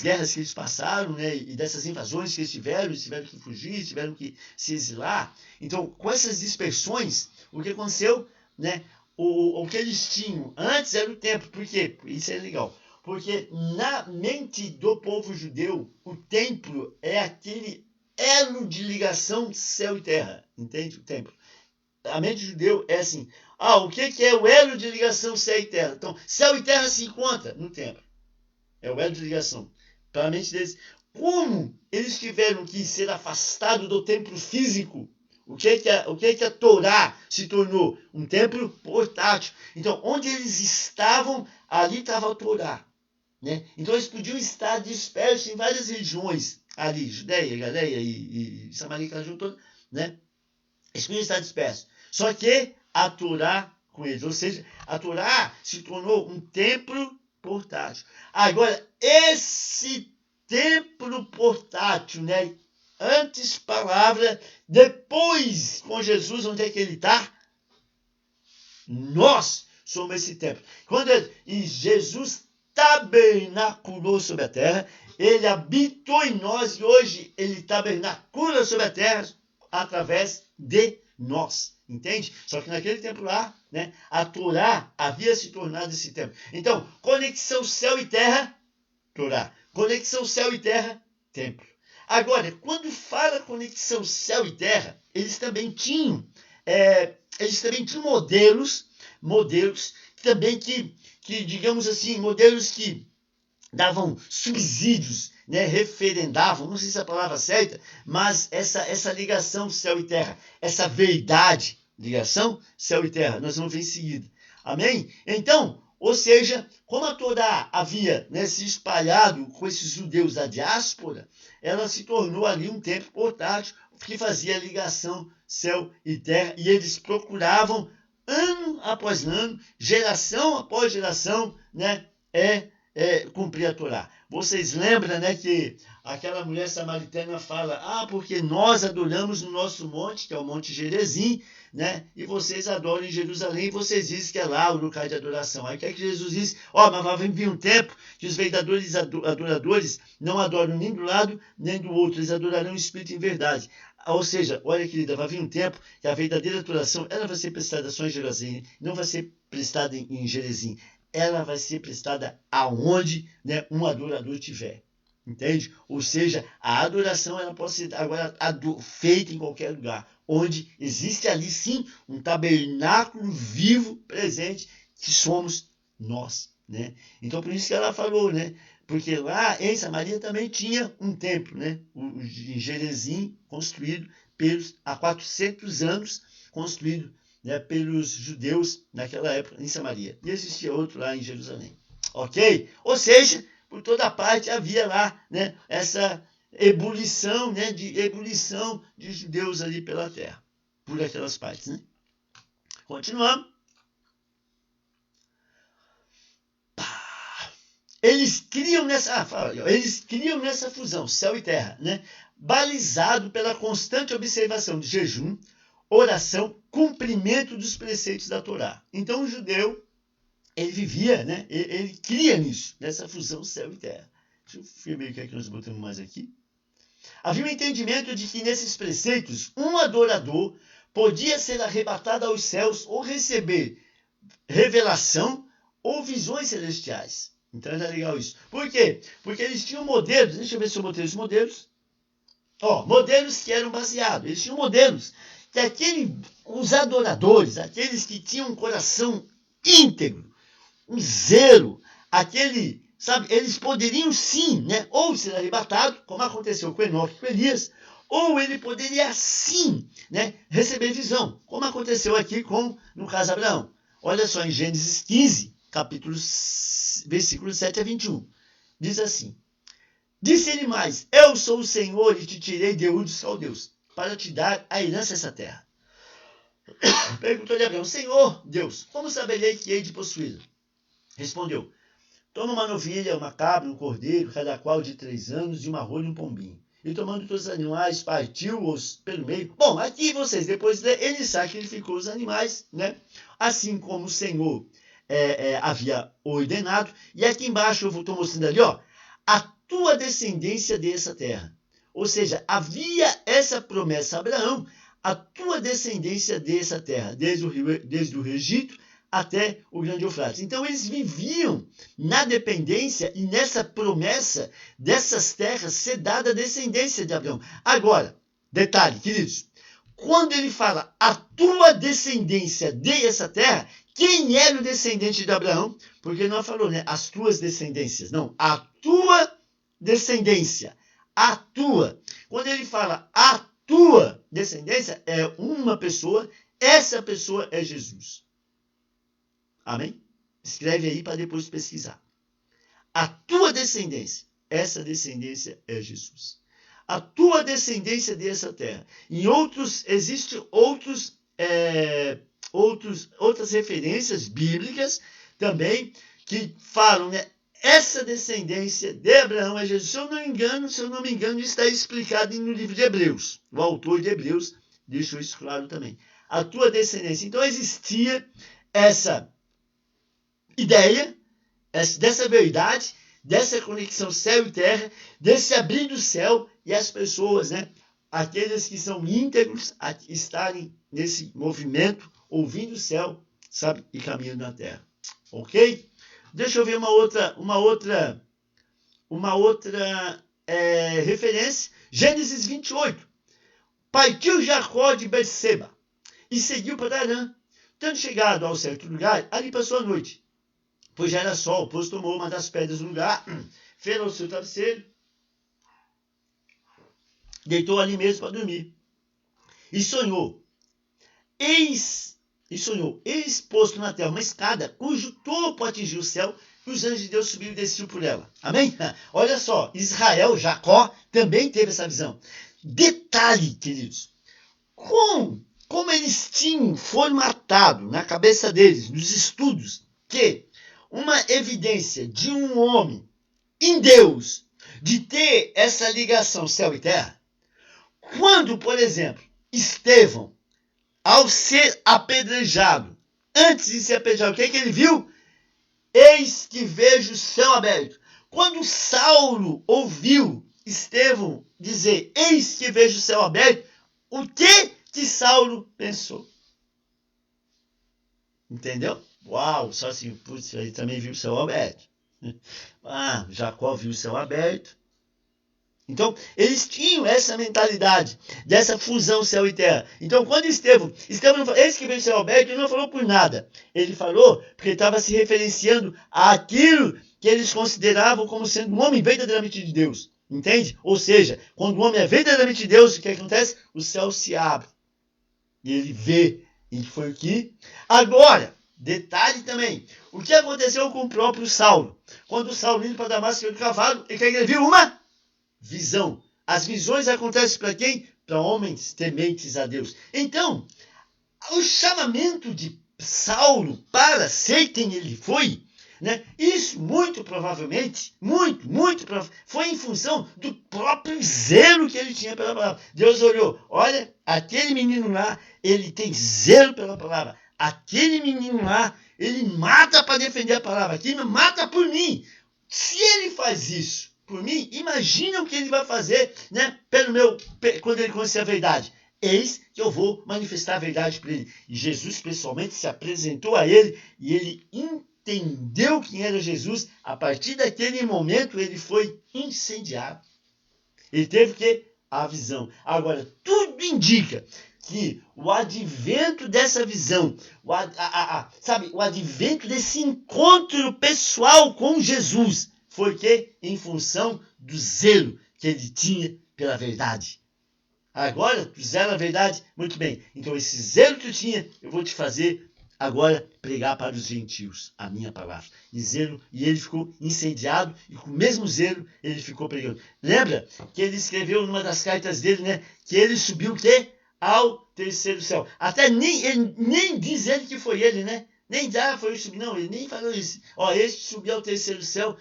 guerras que eles passaram, né, e dessas invasões que eles tiveram que fugir, tiveram que se exilar. Então, com essas dispersões, o que aconteceu, né, o que eles tinham antes era o templo. Por quê? Isso é legal. Porque na mente do povo judeu, o templo é aquele elo de ligação céu e terra. Entende? O templo. A mente do judeu é assim. O que é o elo de ligação céu e terra? Então, céu e terra se encontram no templo. É o elo de ligação. Para a mente deles. Como eles tiveram que ser afastados do templo físico? O que é a Torá se tornou? Um templo portátil. Então, onde eles estavam, ali estava a Torá. Né? Então, eles podiam estar dispersos em várias regiões. Ali, Judéia, Galileia e Samaria, aquela região toda. Né? Eles podiam estar dispersos. Só que a Torá com eles. Ou seja, a Torá se tornou um templo portátil. Agora, esse templo portátil, né? Antes palavra, depois com Jesus, onde é que ele está? Nós somos esse templo. E Jesus tabernaculou sobre a terra, ele habitou em nós e hoje ele tabernacula sobre a terra através de nós. Entende? Só que naquele tempo lá, né, a Torá havia se tornado esse templo. Então, conexão céu e terra, Torá. Conexão céu e terra, templo. Agora, quando fala conexão céu e terra, eles também tinham modelos também que digamos assim, modelos que davam subsídios, né, referendavam, não sei se é a palavra certa, mas essa ligação céu e terra, essa verdade, ligação céu e terra, nós vamos ver em seguida. Amém? Então, ou seja, como a Torá havia, né, se espalhado com esses judeus da diáspora, ela se tornou ali um templo portátil que fazia ligação céu e terra, e eles procuravam ano após ano, geração após geração, né, cumprir a Torá. Vocês lembram, né, que aquela mulher samaritana fala, porque nós adoramos no nosso monte, que é o Monte Gerizim, né, e vocês adoram em Jerusalém, e vocês dizem que é lá o lugar de adoração. Aí o que é que Jesus diz? Mas vai vir um tempo que os verdadeiros adoradores não adoram nem do lado, nem do outro, eles adorarão o Espírito em verdade. Ou seja, olha, querida, vai vir um tempo que a verdadeira adoração, ela vai ser prestada só em Jerusalém, não vai ser prestada em Gerizim. Ela vai ser prestada aonde, né, um adorador tiver. Entende? Ou seja, a adoração ela pode ser agora feita em qualquer lugar, onde existe ali sim um tabernáculo vivo, presente, que somos nós. Né? Então, por isso que ela falou, né? Porque lá em Samaria também tinha um templo, né? Em Gerizim, construído há 400 anos, construído, né, pelos judeus naquela época em Samaria. E existia outro lá em Jerusalém. Ok? Ou seja, por toda parte havia lá, né, essa ebulição, né, ebulição de judeus ali pela terra, por aquelas partes. Né? Continuamos. Eles criam nessa fusão, céu e terra, né, balizado pela constante observação de jejum, oração, cumprimento dos preceitos da Torá. Então o judeu, ele vivia, né, ele cria nisso, nessa fusão céu e terra. Deixa eu ver o que é que nós botamos mais aqui. Havia um entendimento de que nesses preceitos, um adorador podia ser arrebatado aos céus ou receber revelação ou visões celestiais. Então era legal isso. Por quê? Porque eles tinham modelos. Deixa eu ver se eu botei os modelos. Modelos que eram baseados. Eles tinham modelos que os adoradores, aqueles que tinham um coração íntegro, um zelo, eles poderiam sim, né, ou ser arrebatado, como aconteceu com Enoque e com Elias, ou ele poderia sim, né, receber visão, como aconteceu aqui no caso Abraão. Olha só em Gênesis 15, versículos 7 a 21. Diz assim: disse-lhe mais: eu sou o Senhor e te tirei de Ur dos Caldeus, para te dar a herança dessa terra. Perguntou-lhe Abraão: Senhor Deus, como saberei que hei de possuí-la? Respondeu: toma uma novilha, uma cabra, um cordeiro, cada qual de 3 anos, e uma rola e um pombinho. E tomando todos os animais, partiu-os pelo meio. Bom, aqui vocês, depois ele sacrificou os animais, né? Assim como o Senhor havia ordenado. E aqui embaixo eu estou mostrando ali, a tua descendência dessa terra. Ou seja, havia essa promessa a Abraão, a tua descendência dessa terra, desde o Rio Egito até o Grande Eufrates. Então eles viviam na dependência e nessa promessa dessas terras ser dada a descendência de Abraão. Agora, detalhe, queridos, quando ele fala a tua descendência dê essa terra, quem era o descendente de Abraão? Porque ele não falou, né, as tuas descendências. Não, a tua descendência. A tua. Quando ele fala a tua descendência, é uma pessoa, essa pessoa é Jesus. Amém? Escreve aí para depois pesquisar. A tua descendência, essa descendência é Jesus. A tua descendência dessa terra. Existem outras referências bíblicas também que falam, né? Essa descendência de Abraão é Jesus. Se eu não me engano, está explicado no livro de Hebreus. O autor de Hebreus deixou isso claro também. A tua descendência. Então existia essa ideia, dessa verdade, dessa conexão céu e terra, desse abrir do céu e as pessoas, né, aqueles que são íntegros, a estarem nesse movimento, ouvindo o céu, sabe, e caminhando na terra. Ok? Deixa eu ver uma outra referência. Gênesis 28. Partiu Jacó de Berseba e seguiu para Arã. Tendo chegado ao certo lugar, ali passou a noite. Pois já era sol, pois tomou uma das pedras do lugar, fez o seu travesseiro, deitou ali mesmo para dormir. E sonhou. Eis posto na terra uma escada, cujo topo atingiu o céu, e os anjos de Deus subiram e desciam por ela. Amém? Olha só, Israel, Jacó, também teve essa visão. Detalhe, queridos, como eles tinham formatado na cabeça deles, nos estudos, que uma evidência de um homem em Deus, de ter essa ligação céu e terra, quando, por exemplo, Estevão, ao ser apedrejado, antes de ser apedrejado, o que ele viu? Eis que vejo o céu aberto. Quando Saulo ouviu Estevão dizer, eis que vejo o céu aberto, o que Saulo pensou? Entendeu? Uau, só assim, putz, ele também viu o céu aberto. Jacó viu o céu aberto. Então, eles tinham essa mentalidade, dessa fusão céu e terra. Então, quando Estevão não falou, eis que veio o céu aberto, ele não falou por nada. Ele falou porque estava se referenciando àquilo que eles consideravam como sendo um homem verdadeiramente de Deus. Entende? Ou seja, quando o homem é verdadeiramente Deus, o que acontece? O céu se abre. E ele vê. E foi o que? Agora, detalhe também. O que aconteceu com o próprio Saulo? Quando o Saulo indo para Damasco do cavalo, ele viu uma visão. As visões acontecem para quem? Para homens tementes a Deus. Então, o chamamento de Saulo para ser quem ele foi, né? Isso muito provavelmente, foi em função do próprio zelo que ele tinha pela palavra. Deus olhou, olha, aquele menino lá, ele tem zelo pela palavra. Aquele menino lá, ele mata para defender a palavra. Aquele mata por mim. Se ele faz isso por mim, imagina o que ele vai fazer, né? Quando ele conhecer a verdade. Eis que eu vou manifestar a verdade para ele. E Jesus pessoalmente se apresentou a ele e ele entendeu quem era Jesus. A partir daquele momento ele foi incendiado. Ele teve que a visão. Agora, tudo indica que o advento dessa visão, o advento desse encontro pessoal com Jesus, foi que em função do zelo que ele tinha pela verdade. Agora, tu zela a verdade? Muito bem. Então, esse zelo que tu tinha, eu vou te fazer agora pregar para os gentios a minha palavra. E ele ficou incendiado e com o mesmo zelo ele ficou pregando. Lembra que ele escreveu numa das cartas dele, né? Que ele subiu o quê? Ao terceiro céu. Até ele nem diz ele que foi ele, né? Nem foi isso. Não, ele nem falou isso. Este subiu ao terceiro céu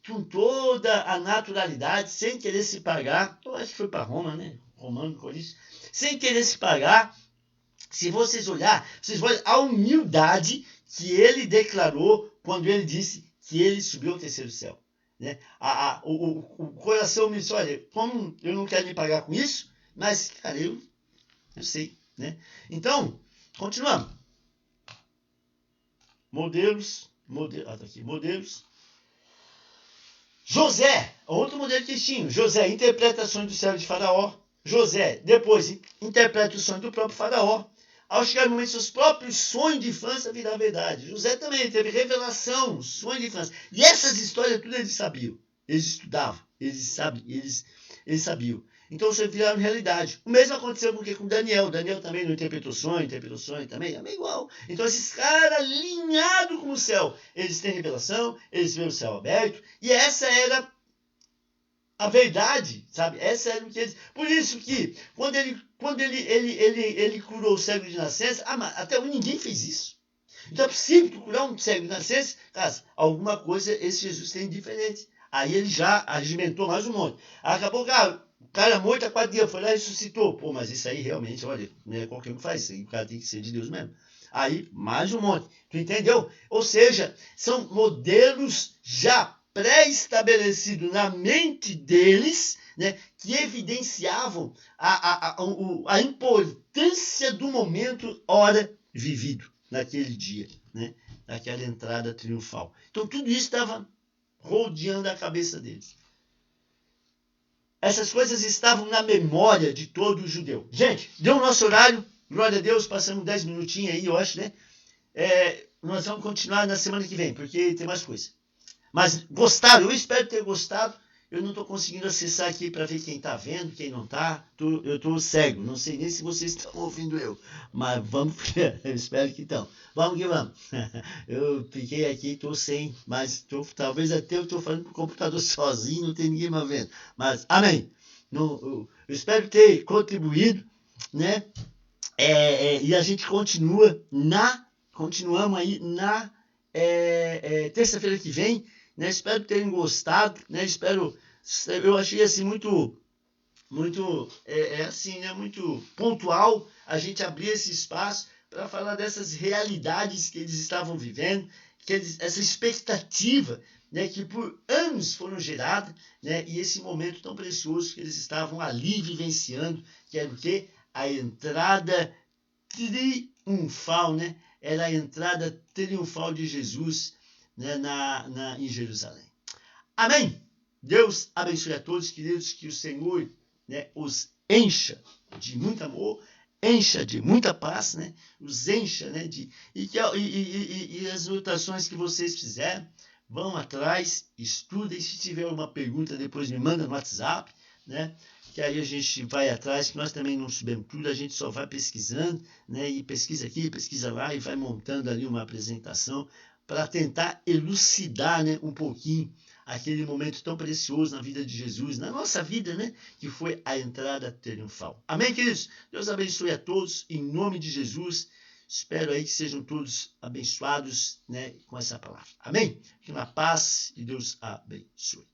com toda a naturalidade, sem querer se pagar. Eu acho que foi para Roma, né? Romano, Coríntios, sem querer se pagar. Se vocês olharem, vocês vão ver a humildade que ele declarou quando ele disse que ele subiu ao terceiro céu. Né? O coração me disse, olha, como eu não quero me pagar com isso, mas, cara, eu sei. Né? Então, continuamos. Modelos. Tá aqui, modelos. José, outro modelo que tinha. José interpreta as sonhos do céu de Faraó. José, depois, interpreta o sonho do próprio Faraó. Ao chegar no momento, seus próprios sonhos de infância virar verdade. José também teve revelação, sonho de infância. E essas histórias, tudo eles sabiam. Eles estudavam, eles sabiam. Então, isso viraram realidade. O mesmo aconteceu com Daniel. Daniel também não interpretou sonho também. É meio igual. Então, esses caras alinhados com o céu, eles têm revelação, eles veem o céu aberto. E essa era a verdade, sabe? Essa era o que eles... Por isso que, quando ele curou o cego de nascença, até hoje ninguém fez isso. Então é possível tu curar um cego de nascença, cara, alguma coisa esse Jesus tem diferente. Aí ele já arregimentou mais um monte. Acabou, o cara morto há 4 dias, foi lá e ressuscitou. Pô, mas isso aí realmente, olha, não é qualquer um que faz isso aí, o cara tem que ser de Deus mesmo. Aí, mais um monte. Tu entendeu? Ou seja, são modelos já pré-estabelecido na mente deles, né, que evidenciavam a importância do momento, hora vivido naquele dia, né, naquela entrada triunfal. Então tudo isso estava rodeando a cabeça deles. Essas coisas estavam na memória de todo judeu. Gente, deu o nosso horário, glória a Deus, passamos 10 minutinhos aí, eu acho, né? Nós vamos continuar na semana que vem, porque tem mais coisa. Mas gostaram? Eu espero ter gostado. Eu não estou conseguindo acessar aqui para ver quem está vendo, quem não está. Eu estou cego. Não sei nem se vocês estão ouvindo eu. Mas vamos ver. Eu espero que estão. Vamos que vamos. Eu fiquei aqui, estou sem. Mas talvez até eu estou falando com o computador sozinho, não tem ninguém mais vendo. Mas, amém. Eu espero ter contribuído, né? E a gente continuamos aí na terça-feira que vem. Né, espero terem gostado, né, eu achei assim muito assim, né, muito pontual a gente abrir esse espaço para falar dessas realidades que eles estavam vivendo, essa expectativa, né, que por anos foram geradas, né, e esse momento tão precioso que eles estavam ali vivenciando, que era o quê? A entrada triunfal, né? Era a entrada triunfal de Jesus, né, em Jerusalém. Amém? Deus abençoe a todos, queridos, que o Senhor, né, os encha de muito amor, encha de muita paz, né, os encha, né, e as anotações que vocês fizeram, vão atrás, estudem. Se tiver alguma pergunta, depois me manda no WhatsApp, né? Que aí a gente vai atrás, que nós também não sabemos tudo, a gente só vai pesquisando, né? E pesquisa aqui, pesquisa lá e vai montando ali uma apresentação para tentar elucidar, né, um pouquinho aquele momento tão precioso na vida de Jesus, na nossa vida, né? Que foi a entrada triunfal. Amém, queridos? Deus abençoe a todos, em nome de Jesus. Espero aí que sejam todos abençoados, né, com essa palavra. Amém? Que na paz e Deus abençoe.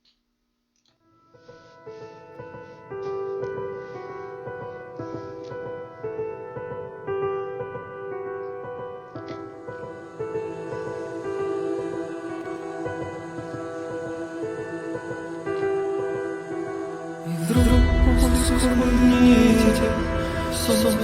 Вдруг сквозь